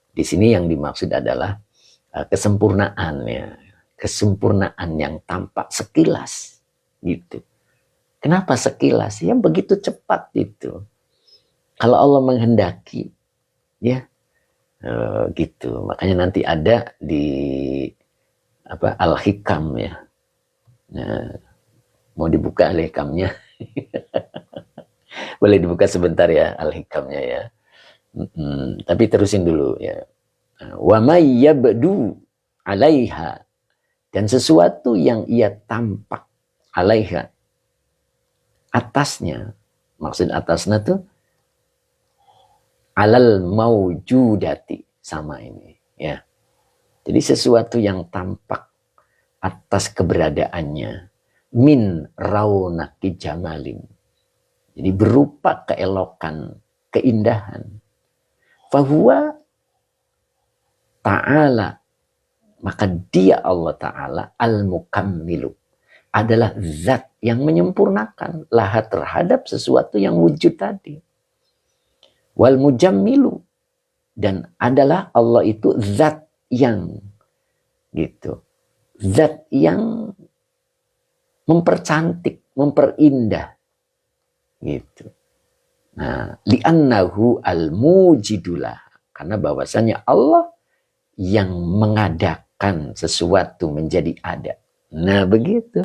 di sini yang dimaksud adalah kesempurnaannya, kesempurnaan yang tampak sekilas gitu. Kenapa sekilas? Ya begitu cepat itu. Kalau Allah menghendaki, ya gitu. Makanya nanti ada di Al-Hikam ya. Nah, mau dibuka Al-Hikamnya? Boleh dibuka sebentar ya Al-Hikamnya ya. Tapi terusin dulu ya. Wa may yabdu 'alaiha, dan sesuatu yang ia tampak 'alaiha, atasnya. Maksud atasnya tuh alal maujudati, sama ini ya. Jadi sesuatu yang tampak atas keberadaannya min raunaki jamalin. Jadi berupa keelokan, keindahan. Fahuwa ta'ala, maka dia Allah Ta'ala al-mukammilu, adalah zat yang menyempurnakan laha terhadap sesuatu yang wujud tadi. Wal mujammilu, dan adalah Allah itu zat yang gitu, zat yang mempercantik, memperindah gitu. Nah, li'annahu al-mujidulah, karena bahwasanya Allah yang mengadakan sesuatu menjadi ada. Nah, begitu.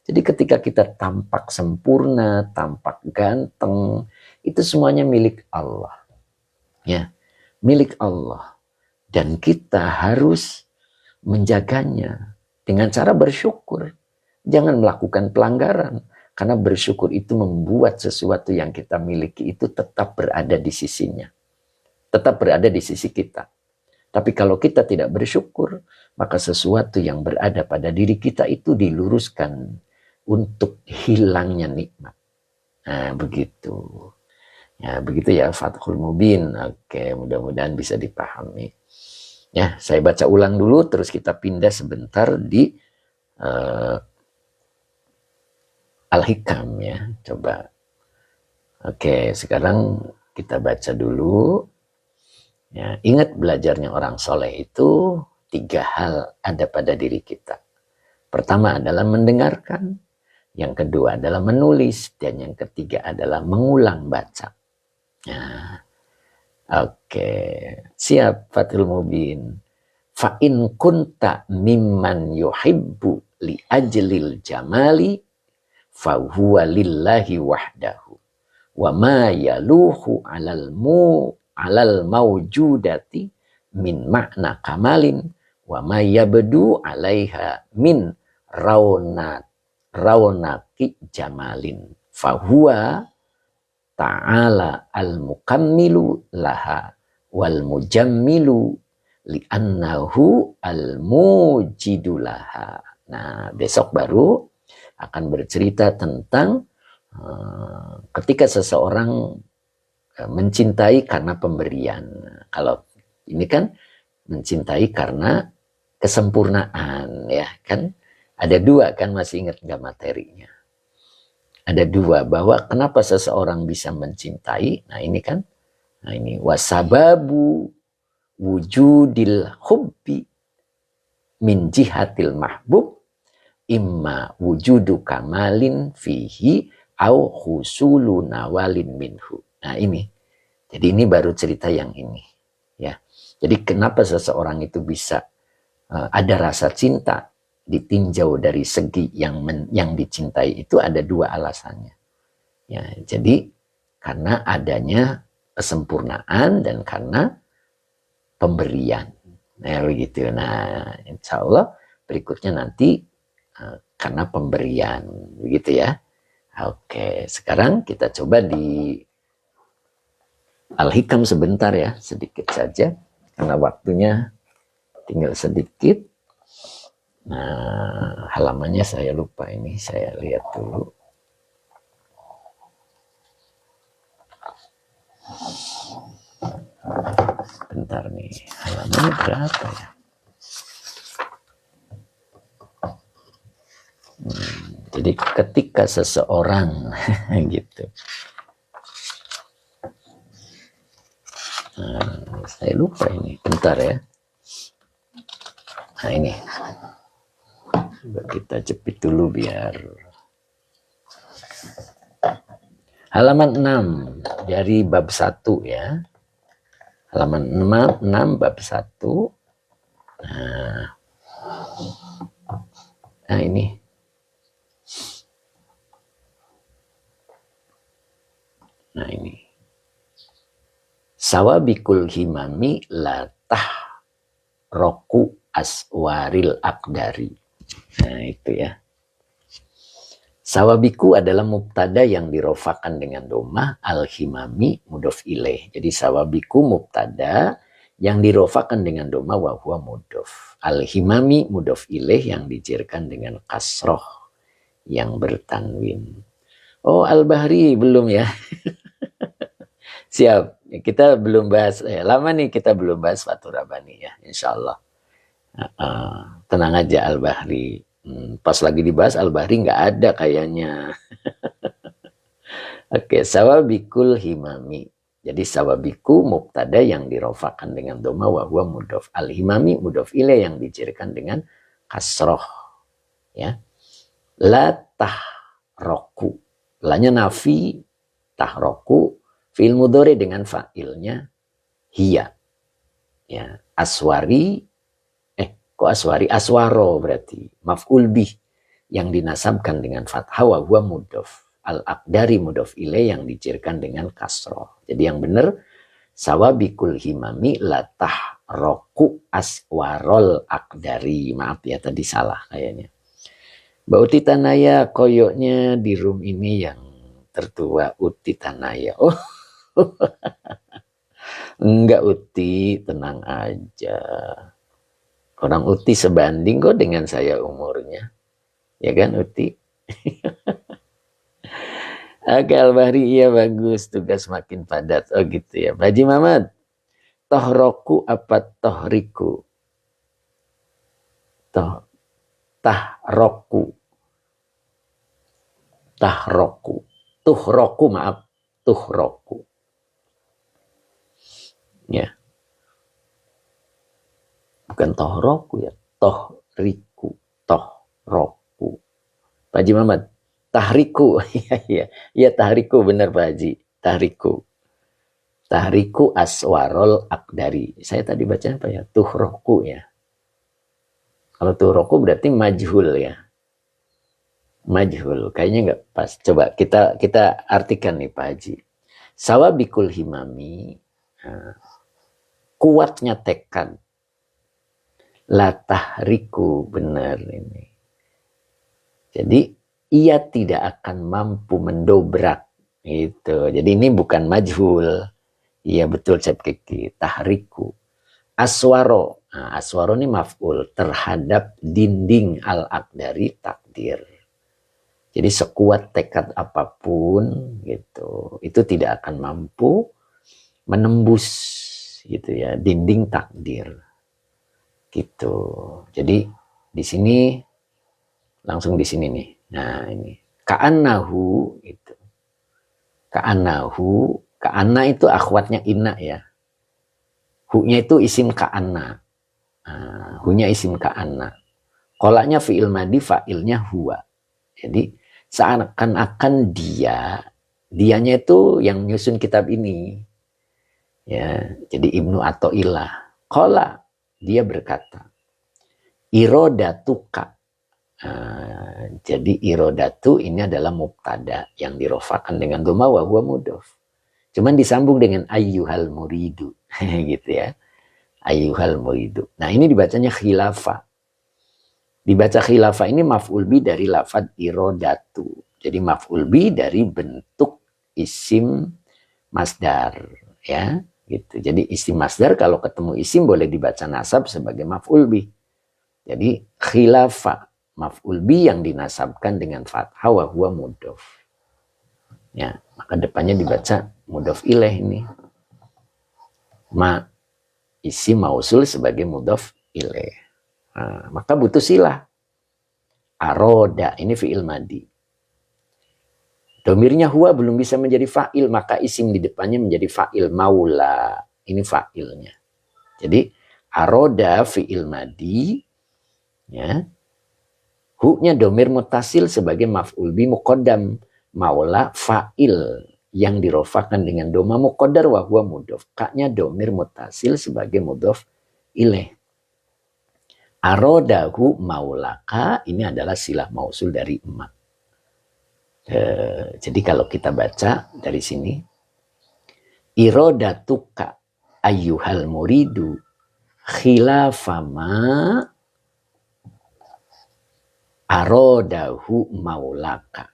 Jadi ketika kita tampak sempurna, tampak ganteng, itu semuanya milik Allah. Ya, milik Allah. Dan kita harus menjaganya dengan cara bersyukur. Jangan melakukan pelanggaran. Karena bersyukur itu membuat sesuatu yang kita miliki itu tetap berada di sisinya. Tetap berada di sisi kita. Tapi kalau kita tidak bersyukur, maka sesuatu yang berada pada diri kita itu diluruskan untuk hilangnya nikmat. Nah, begitu. Ya, begitu ya Fathul Mubin. Oke, mudah-mudahan bisa dipahami. Ya, saya baca ulang dulu, terus kita pindah sebentar di Al-Hikam ya. Coba. Oke, sekarang kita baca dulu. Ya, ingat belajarnya orang soleh itu 3 hal ada pada diri kita. Pertama adalah mendengarkan, yang kedua adalah menulis, dan yang ketiga adalah mengulang baca. Nah, oke, siap Fathul Mubin. Fa in kunta mimman yuhibbu li ajlil jamali fa huwa lillahi wahdahu wa ma yaluhu alal mawjudati min makna kamalin wa ma yabdu alaiha min raunaki jamalin fahuwa ta'ala al-mukammilu laha wal mujammilu li'annahu al-mujidu laha. Nah, besok baru akan bercerita tentang ketika seseorang mencintai karena pemberian. Kalau ini kan mencintai karena kesempurnaan, ya kan? Ada 2 kan, masih ingat nggak materinya? Ada 2, bahwa kenapa seseorang bisa mencintai. Nah ini kan, nah ini wasababu wujudil hubbi min jihatil mahbub imma wujudu kamalin fihi au husulu nawalin minhu. Nah ini, jadi ini baru cerita yang ini ya. Jadi kenapa seseorang itu bisa ada rasa cinta ditinjau dari segi yang dicintai, itu ada 2 alasannya ya. Jadi karena adanya kesempurnaan dan karena pemberian. Nah begitu. Nah insya Allah berikutnya nanti karena pemberian, begitu ya. Oke, sekarang kita coba di Al-Hikam sebentar ya, sedikit saja karena waktunya tinggal sedikit. Nah, halamannya saya lupa ini, saya lihat dulu. Bentar nih, halamannya berapa ya? Jadi Jadi ketika seseorang gitu. Nah, saya lupa ini, bentar ya. Nah ini, coba kita jepit dulu biar. Halaman 6 dari bab 1 ya. Halaman 6 bab 1. Nah ini. Nah ini. Sawabikul himami latah roku aswaril akdari. Nah itu ya. Sawabiku adalah mubtada yang dirofakan dengan domah, al-himami mudhof ilaih. Jadi sawabiku mubtada yang dirofakan dengan domah wa huwa mudhof. Al-himami mudhof ilaih yang dijerkan dengan kasroh yang bertanwin. Oh, Al-Bahri belum ya? Siap. Kita belum bahas, lama nih kita belum bahas Fathur Rabbani ya, insya Allah. Tenang aja Al-Bahri. Pas lagi dibahas Al-Bahri nggak ada kayaknya. Oke, sawabikul himami. Jadi sawabiku mubtada yang dirofakan dengan doma wa huwa mudhof. Al-himami mudhof ilaih yang dijerkan dengan kasroh. Ya. La tahroku. Lanya nafi, tahroku. Fi'il mudhari dengan fa'ilnya hiya. Ya, aswari kok aswari? Aswaro berarti maf'ul bih yang dinasabkan dengan fathah wa huwa mudhof. Al-aqdari mudhof ilaih yang dijerkan dengan kasroh. Jadi yang benar sawabikul himami latah roku aswarol aqdari. Maaf ya tadi salah kayaknya. Mbak Uti Tanaya koyoknya di room ini yang tertua Uti Tanaya. Oh. Enggak Uti, tenang aja. Orang Uti sebanding kok dengan saya umurnya. Ya kan Uti? Oke Al-Bahri, iya bagus. Tugas makin padat. Oh gitu ya. Haji Mamat. Tohroku apa tohriku? Tahroku. Tahroku. Tuhroku maaf. Tuhroku. Ya. Bukan tohroku ya. Tohriku. Tohroku. Pak Haji Muhammad. Tahriku. Iya tahriku benar Pak Haji. Tahriku. Tahriku aswarol akdari. Saya tadi baca apa ya? Tuhroku ya. Kalau tuhroku berarti majhul ya. Majhul. Kayaknya nggak pas. Coba kita artikan nih Pak Haji. Sawabikul himami. Kuatnya tekad. La tahriku, benar ini. Jadi ia tidak akan mampu mendobrak gitu. Jadi ini bukan majhul. Iya betul Cep Kiki. Tahriku. Aswaro. Nah, aswaro ini maf'ul terhadap dinding al-aqdari takdir. Jadi sekuat tekad apapun gitu, itu tidak akan mampu menembus gitu ya dinding takdir gitu. Jadi di sini langsung di sini nih. Nah ini ka'annahu itu. Ka'anna itu akhwatnya inna ya. Hu-nya itu isim ka'anna. Hu-nya isim ka'anna. Kolaknya fi'il madi, fa'ilnya huwa. Jadi seakan-akan dianya itu yang menyusun kitab ini. Ya, jadi Ibnu Athaillah. Qala, dia berkata, irodatuka. Jadi irodatu ini adalah mubtada yang dirofakan dengan dhamma wa huwa mudhof. Cuman disambung dengan ayyuhal muridu. Gitu ya. Ayyuhal muridu. Nah ini dibacanya khilafah. Dibaca khilafah ini maf'ul bi dari lafad irodatu. Jadi maf'ul bi dari bentuk isim masdar. Ya. Gitu. Jadi isim masdar kalau ketemu isim boleh dibaca nasab sebagai maf'ul bi. Jadi khilafah maf'ul bi yang dinasabkan dengan fathah wa huwa mudhof. Ya, maka depannya dibaca mudhof ilaih ini. Isim mausul sebagai mudhof ilaih. Nah, maka butuh silah. Aroda ini fi'il madi. Domirnya huwa belum bisa menjadi fa'il, maka isim di depannya menjadi fa'il. Maula, ini fa'ilnya. Jadi aroda fi'il madi, ya, hu-nya domir mutasil sebagai maf'ul bi muqaddam. Maula fa'il yang dirofakan dengan doma muqaddar wa huwa mudhof. Ka-nya domir mutasil sebagai mudhof ilaih. Arodahu maulaka, ini adalah silah mausul dari emak. Jadi kalau kita baca dari sini, irodatuka ayyuhal muridu khilafama arodahu maulaka.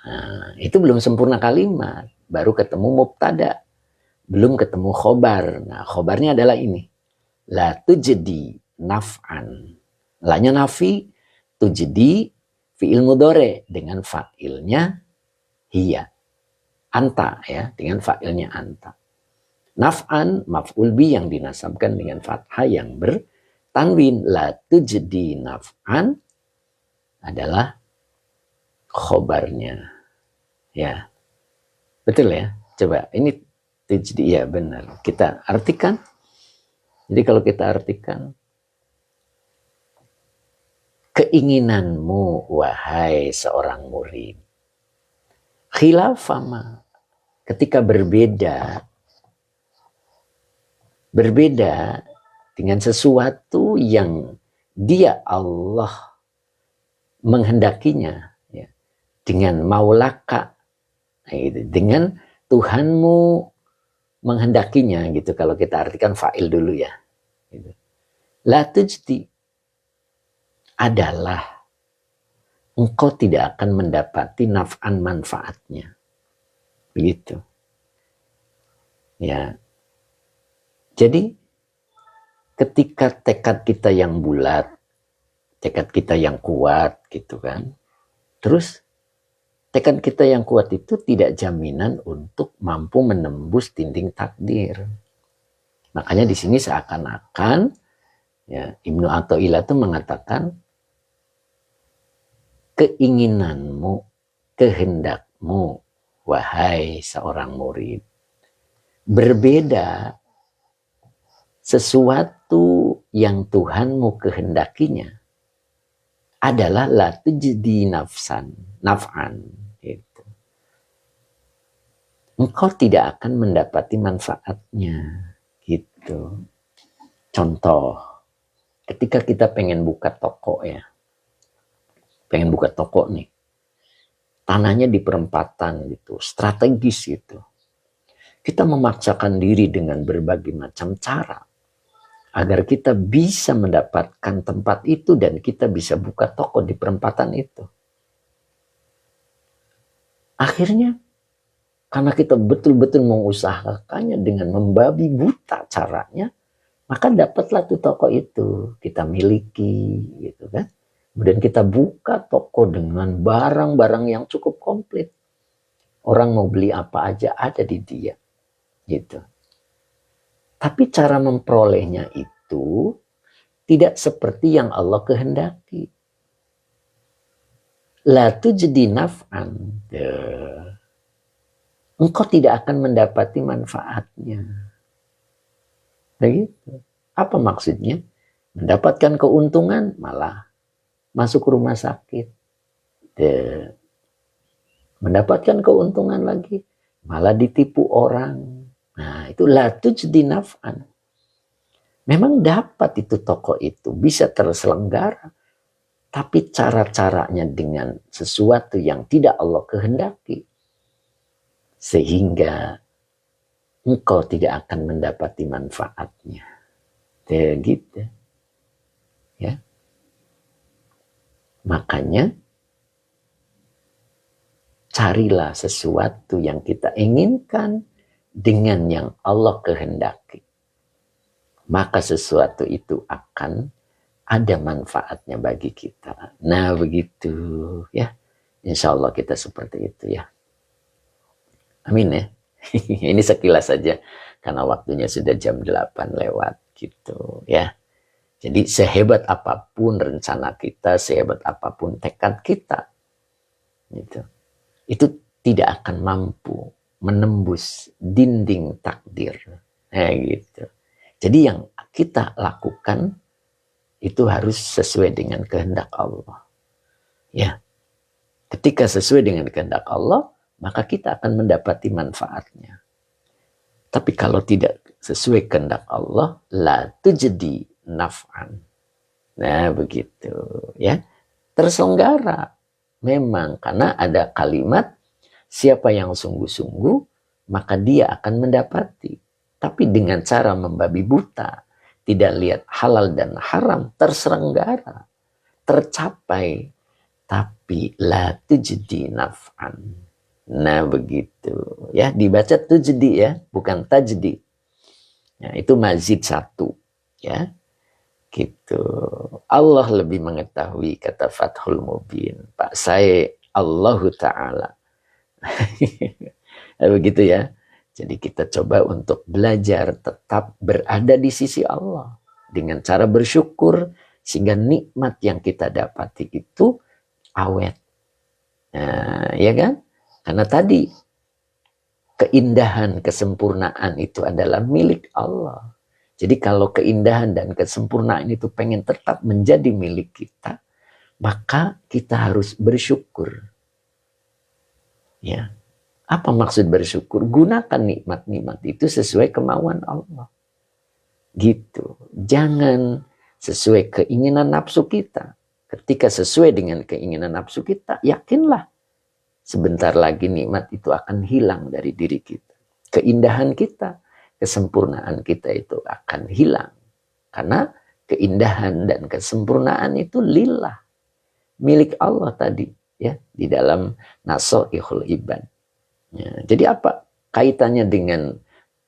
Nah, itu belum sempurna kalimat, baru ketemu mubtada, belum ketemu khobar. Nah, khobarnya adalah ini, la tujdi naf'an, lanya nafi, tujdi fi'il mudhari dengan fa'ilnya hiya, anta, ya, dengan fa'ilnya anta. Naf'an maf'ul bi yang dinasabkan dengan fathah yang bertanwin. La tujdi naf'an adalah khobarnya, ya, betul ya. Coba ini tujdi, ya benar. Kita artikan. Jadi kalau kita artikan, keinginanmu wahai seorang murid, khilafama, ketika berbeda dengan sesuatu yang dia Allah menghendakinya, ya, dengan maulaka, dengan Tuhanmu menghendakinya, gitu. Kalau kita artikan fa'il dulu, ya, gitu. La tujdi adalah engkau tidak akan mendapati naf'an manfaatnya, begitu, ya. Jadi ketika tekad kita yang bulat, tekad kita yang kuat, gitu kan, terus tekad kita yang kuat itu tidak jaminan untuk mampu menembus dinding takdir. Makanya di sini seakan-akan, ya, Ibnu Athaillah itu mengatakan, keinginanmu, kehendakmu wahai seorang murid, berbeda sesuatu yang Tuhanmu kehendakinya adalah la tujdi naf'an, gitu. Engkau tidak akan mendapati manfaatnya, gitu. Contoh, ketika kita pengen buka toko, ya, pengen buka toko nih, tanahnya di perempatan gitu, strategis gitu. Kita memaksakan diri dengan berbagai macam cara agar kita bisa mendapatkan tempat itu dan kita bisa buka toko di perempatan itu. Akhirnya, karena kita betul-betul mengusahakannya dengan membabi buta caranya, maka dapatlah tuh toko itu, kita miliki, gitu kan. Kemudian kita buka toko dengan barang-barang yang cukup komplit. Orang mau beli apa aja ada di dia, gitu. Tapi cara memperolehnya itu tidak seperti yang Allah kehendaki. La tujdi naf'an. Engkau tidak akan mendapati manfaatnya. Begitu. Apa maksudnya? Mendapatkan keuntungan malah masuk rumah sakit. Mendapatkan keuntungan lagi malah ditipu orang. Nah, itu la tujdi naf'an. Memang dapat itu toko itu, bisa terselenggara. Tapi cara-caranya dengan sesuatu yang tidak Allah kehendaki. Sehingga engkau tidak akan mendapati manfaatnya. Gitu. Ya. Makanya, carilah sesuatu yang kita inginkan dengan yang Allah kehendaki, maka sesuatu itu akan ada manfaatnya bagi kita. Nah, begitu, ya. Insya Allah kita seperti itu, ya. Amin, ya. Ini sekilas saja karena waktunya sudah jam 8 lewat, gitu, ya. Jadi sehebat apapun rencana kita, sehebat apapun tekad kita, gitu, itu tidak akan mampu menembus dinding takdir. Nah, gitu. Jadi yang kita lakukan itu harus sesuai dengan kehendak Allah. Ya, ketika sesuai dengan kehendak Allah, maka kita akan mendapati manfaatnya. Tapi kalau tidak sesuai kehendak Allah, la tujdi naf'an. Nah, begitu ya. Terselenggara memang karena ada kalimat siapa yang sungguh-sungguh maka dia akan mendapati. Tapi dengan cara membabi buta, tidak lihat halal dan haram, terselenggara, tercapai, tapi la tujdi naf'an. Nah, begitu ya, dibaca tujdi ya, bukan tajdi. Nah, itu mazid satu ya. Gitu. Allah lebih mengetahui, kata Fathul Mubin. Pak saya Allahu Ta'ala. Begitu ya. Jadi kita coba untuk belajar tetap berada di sisi Allah. Dengan cara bersyukur, sehingga nikmat yang kita dapati itu awet. Nah, ya kan? Karena tadi, keindahan, kesempurnaan itu adalah milik Allah. Jadi kalau keindahan dan kesempurnaan itu pengen tetap menjadi milik kita, maka kita harus bersyukur. Ya. Apa maksud bersyukur? Gunakan nikmat-nikmat itu sesuai kemauan Allah. Gitu. Jangan sesuai keinginan nafsu kita. Ketika sesuai dengan keinginan nafsu kita, yakinlah sebentar lagi nikmat itu akan hilang dari diri kita. Keindahan kita, kesempurnaan kita itu akan hilang. Karena keindahan dan kesempurnaan itu lillah. Milik Allah tadi. Ya, di dalam Nasoihul Ibad. Ya, jadi apa kaitannya dengan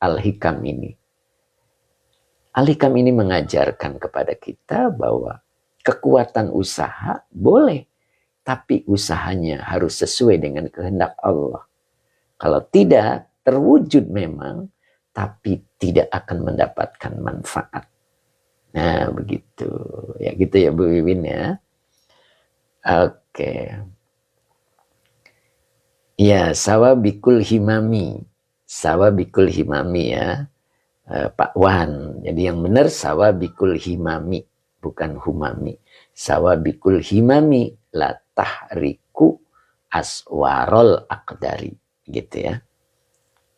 Al-Hikam ini? Al-Hikam ini mengajarkan kepada kita bahwa kekuatan usaha boleh. Tapi usahanya harus sesuai dengan kehendak Allah. Kalau tidak, terwujud memang, tapi tidak akan mendapatkan manfaat. Nah, begitu. Ya, gitu ya Bu Wiwin ya. Oke. Ya, sawabikul himami. Sawabikul himami ya. Pak Wan. Jadi yang benar sawabikul himami. Bukan humami. Sawabikul himami la tahriku aswarol akdari. Gitu ya.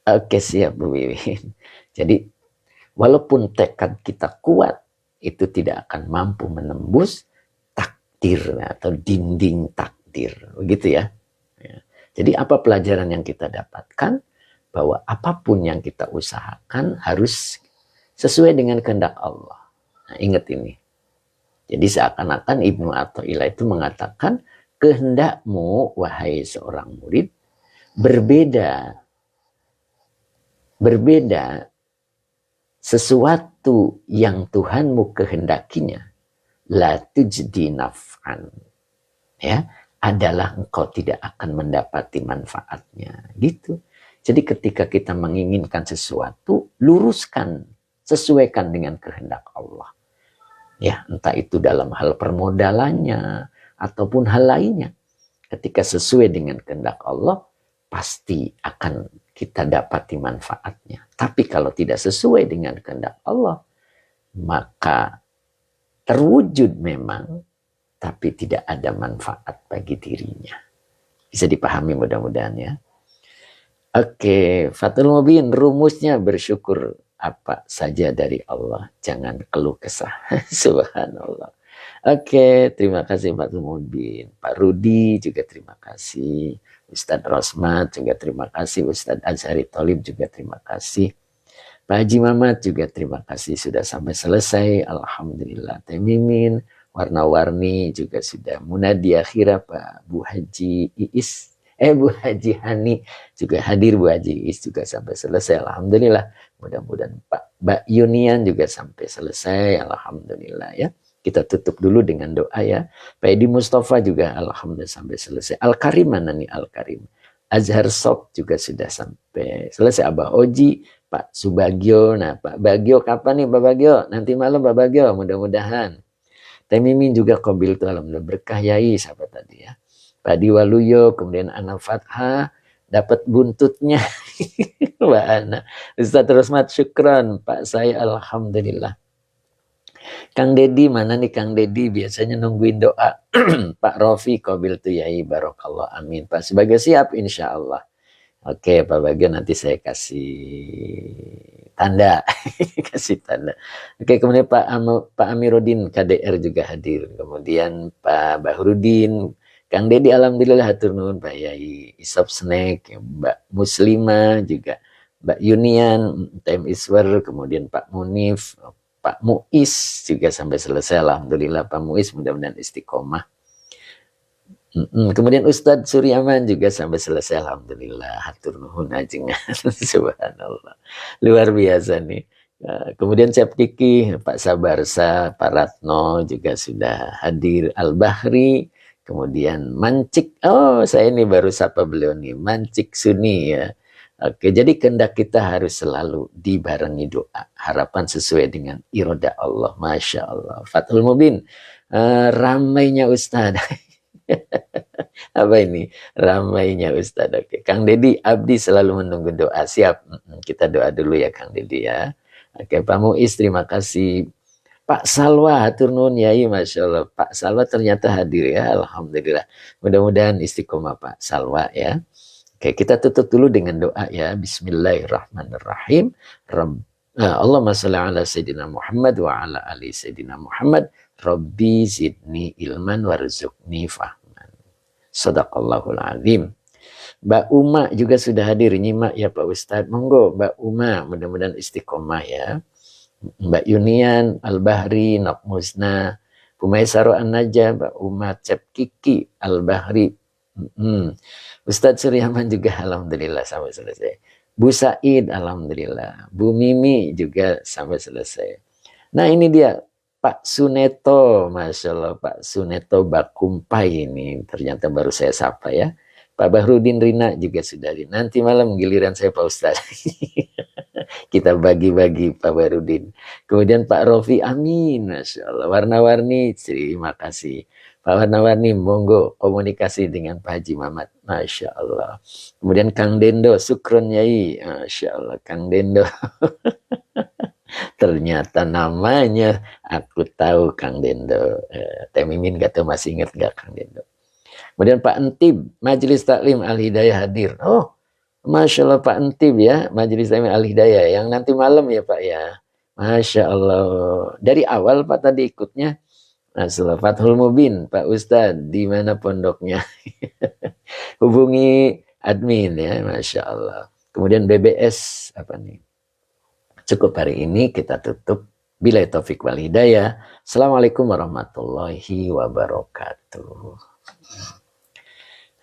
Oke, siap Bu Wiwin. Jadi walaupun tekad kita kuat, itu tidak akan mampu menembus takdir atau dinding takdir. Begitu ya. Jadi apa pelajaran yang kita dapatkan? Bahwa apapun yang kita usahakan harus sesuai dengan kehendak Allah. Nah, ingat ini. Jadi seakan-akan Ibnu Athaillah itu mengatakan, kehendakmu, wahai seorang murid, berbeda sesuatu yang Tuhanmu kehendakinya, la tujdi naf'an. Ya, adalah engkau tidak akan mendapati manfaatnya. Gitu. Jadi ketika kita menginginkan sesuatu, luruskan, sesuaikan dengan kehendak Allah. Ya, entah itu dalam hal permodalannya, ataupun hal lainnya. Ketika sesuai dengan kehendak Allah, pasti akan kita dapati manfaatnya. Tapi kalau tidak sesuai dengan kehendak Allah, maka terwujud memang, tapi tidak ada manfaat bagi dirinya. Bisa dipahami mudah-mudahan ya. Oke, Fathul Mubin, rumusnya bersyukur apa saja dari Allah. Jangan keluh kesah. Subhanallah. Oke, terima kasih Fathul Mubin. Pak Rudi juga terima kasih. Ustadz Rosmat juga terima kasih. Ustadz Azhari Tholib juga terima kasih. Pak Haji Mamat juga terima kasih. Sudah sampai selesai. Alhamdulillah. Teh Mimin, warna-warni juga sudah munadi akhirah. Pak Bu Haji Iis, Bu Haji Hani juga hadir. Bu Haji Iis juga sampai selesai. Alhamdulillah. Mudah-mudahan Mbak Yunian juga sampai selesai. Alhamdulillah ya. Kita tutup dulu dengan doa ya. Pak Edi Mustafa juga alhamdulillah sampai selesai. Al-Karim mana nih Al-Karim? Azhar Sob juga sudah sampai selesai. Abah Oji, Pak Subagio. Nah Pak Bagio kapan nih Pak Bagio? Nanti malam Pak Bagio mudah-mudahan. Teh Mimin juga qabil tuh alhamdulillah berkah yai siapa tadi ya. Pak Diwaluyo, kemudian Ana Fatha. dapat buntutnya. Mbak Ana. Ustaz Rosmat, syukron. Pak saya alhamdulillah. Kang Dedi, mana nih Kang Dedi? Biasanya nungguin doa. Pak Rofi, qabil tu yai, barokallah, amin. Pak Sebagai siap, insya Allah. Oke, Pak Bagio nanti saya kasih tanda. Kasih tanda. Oke, kemudian Pak Amiruddin KDR juga hadir. Kemudian Pak Bahrudin, Kang Dedi, alhamdulillah hatur nuhun, Pak Yai Isop Snack, Mbak Muslima juga, Mbak Yunian, Time Iswer, kemudian Pak Munif, Pak Muiz juga sampai selesai, alhamdulillah Pak Muiz mudah-mudahan istiqomah. Kemudian Ustadz Suryaman juga sampai selesai, alhamdulillah, hatur nuhun ajengan. Subhanallah, luar biasa nih. Kemudian Cep Kiki, Pak Sabarsa, Pak Ratno juga sudah hadir, Al Bahri, kemudian Mancik, oh saya ini baru sapa beliau nih, Mancik Suni ya. Oke, jadi kehendak kita harus selalu dibarengi doa, harapan sesuai dengan iroda Allah, Masya Allah. Fathul Mubin, ramainya Ustadz. Apa ini ramainya Ustadz? Oke, Kang Dedi, Abdi selalu menunggu doa. Siap, kita doa dulu ya Kang Dedi ya. Oke, Pak Muiz, terima kasih. Pak Salwa, hatur nuhun Yai, Masya Allah. Pak Salwa ternyata hadir ya, alhamdulillah. Mudah-mudahan istiqomah Pak Salwa ya. Oke, kita tutup dulu dengan doa ya. Bismillahirrahmanirrahim. Allahumma sholli ala Sayyidina Muhammad wa ala ali Sayyidina Muhammad. Rabbi zidni ilman warzuqni fahman. Sadaqallahul azim. Mbak Uma juga sudah hadir, nyimak ya Pak Ustadz. Monggo Mbak Uma, mudah-mudahan istiqomah ya. Mbak Yunian, Al Bahri, Nok Musna, Pumaisaro An-Najah, Mbak Uma, Cep Kiki, Al Bahri. Ustadz Suryaman juga alhamdulillah sampai selesai. Bu Said alhamdulillah. Bu Mimi juga sampai selesai. Nah ini dia Pak Suneto, Masya Allah, Pak Suneto Bakumpai ini ternyata baru saya sapa ya. Pak Bahrudin Rina juga sudah di. Nanti malam giliran saya Pak Ustadz. Kita bagi-bagi Pak Bahrudin. Kemudian Pak Rofi, amin, Masya Allah. Warna-warni, terima kasih. Pak Warna-warni, monggo komunikasi dengan Pak Haji Mamat, Masya Allah. Kemudian Kang Dendo, Sukron Yai, Masya Allah, Kang Dendo. Ternyata namanya aku tahu Kang Dendo. Teh Mimin gak tahu masih ingat gak Kang Dendo. Kemudian Pak Entib, Majelis Taklim Al-Hidayah hadir. Oh, Masya Allah Pak Entib ya, Majelis Taklim Al-Hidayah. Yang nanti malam ya Pak ya. Masya Allah. Dari awal Pak tadi ikutnya. Masya Allah. Fathul Mubin, Pak Ustadz, di mana pondoknya? Hubungi admin ya, Masya Allah. Kemudian BBS, apa nih? Cukup hari ini kita tutup. Billahi taufik wal hidayah. Assalamualaikum warahmatullahi wabarakatuh.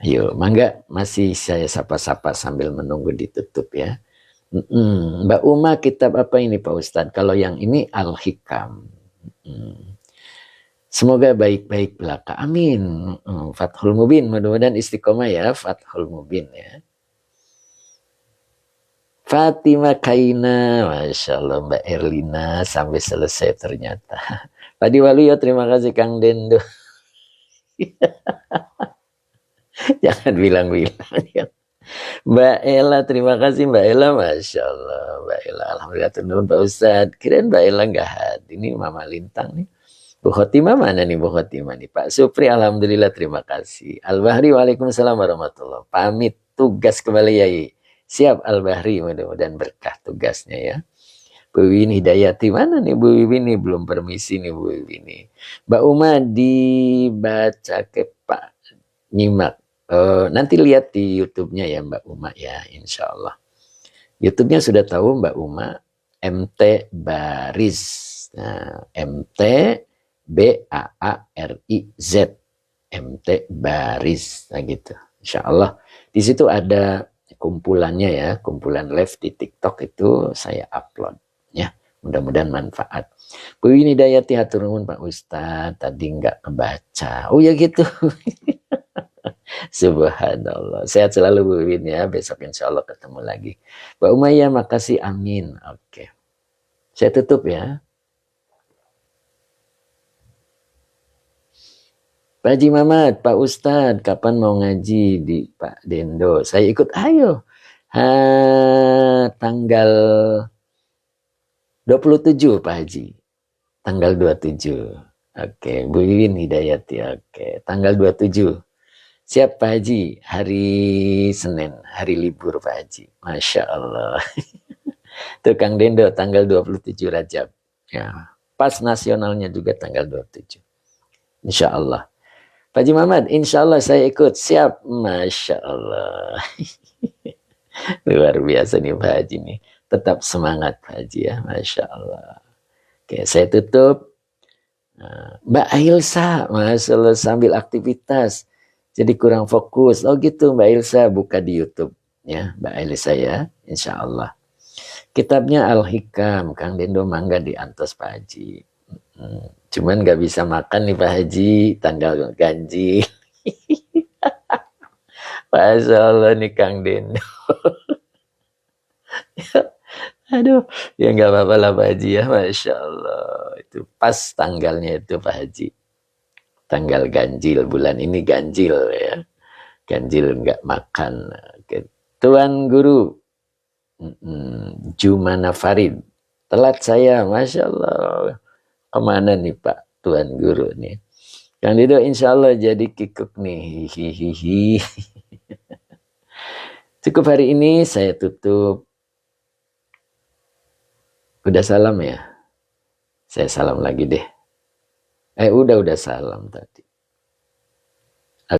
Ayo, mangga masih saya sapa-sapa sambil menunggu ditutup ya. Mbak Uma, kitab apa ini Pak Ustadz? Kalau yang ini Al-Hikam. Semoga baik-baik belaka. Amin. Fathul Mubin, mudah-mudahan istiqomah ya. Fathul Mubin ya. Fatima Kaina, Masya Allah Mbak Erlina sampai selesai ternyata. Pak Diwaluyo, terima kasih Kang Dendo. Jangan bilang-bilang ya. Mbak Ella, terima kasih Mbak Ella, Masya Allah. Mbak Ella, alhamdulillah turun Pak Ustadz. Kirain Mbak Ella nggak hadir. Ini Mama Lintang nih. Bu Khotimah mana nih Bu Khotimah nih? Pak Supri, alhamdulillah terima kasih. Al Bahri, waalaikumsalam warahmatullahi. Pamit tugas kembali Yai. Siap Al Bahri, mudah-mudahan berkah tugasnya ya. Bu Wiwin Hidayati, mana nih Bu Wiwin nih? Belum permisi nih Bu Wiwin nih. Mbak Uma dibaca ke Pak, nyimak. Nanti lihat di YouTube-nya ya Mbak Uma ya, insya Allah. YouTube-nya sudah tahu Mbak Uma, MT Bariz. Nah, MT BAARIZ, MT Bariz, nah gitu. Insya Allah di situ ada kumpulannya ya, kumpulan live di TikTok itu saya upload ya. Mudah-mudahan manfaat. Bu Winidayati hatur nuhun Pak Ustadz, tadi nggak kebaca. Oh ya gitu. Subhanallah. Sehat selalu Bu Win ya. Besok insya Allah ketemu lagi. Mbak Umayyah, makasih. Amin. Oke. Saya tutup ya. Pak Haji Mamat, Pak Ustadz, kapan mau ngaji di Pak Dendo? Saya ikut, ayo. Tanggal 27 Pak Haji. Tanggal 27. Oke, Bu Iwin Hidayati. Oke, tanggal 27. Siap Pak Haji, hari Senin, hari libur Pak Haji. Masya Allah. Tukang Dendo tanggal 27 Rajab. Ya, pas nasionalnya juga tanggal 27. Insya Allah. Pak Haji Muhammad, insya Allah saya ikut. Siap. Masya Allah. Luar biasa nih Pak Haji nih. Tetap semangat Pak Haji ya. Masya Allah. Oke, saya tutup. Mbak Ailsa, Masya Allah sambil aktivitas. Jadi kurang fokus. Oh gitu Mbak Ailsa, buka di YouTube. Ya, Mbak Ailsa ya. Insya Allah. Kitabnya Al-Hikam, Kang Dendo mangga di Antos Pak Haji. Cuman gak bisa makan nih Pak Haji, tanggal ganjil. Masya Allah nih Kang Dendo. Aduh, ya gak apa-apa lah Pak Haji ya, Masya Allah. Itu pas tanggalnya itu Pak Haji. Tanggal ganjil, bulan ini ganjil ya. Ganjil gak makan. Tuan Guru, Jumana Farid. Telat saya, Masya Allah. Kemana nih Pak Tuan Guru nih? Kang Dendo insya Allah jadi kikuk nih. Hihihi. Cukup hari ini saya tutup. Udah salam ya? Saya salam lagi deh. Udah salam tadi.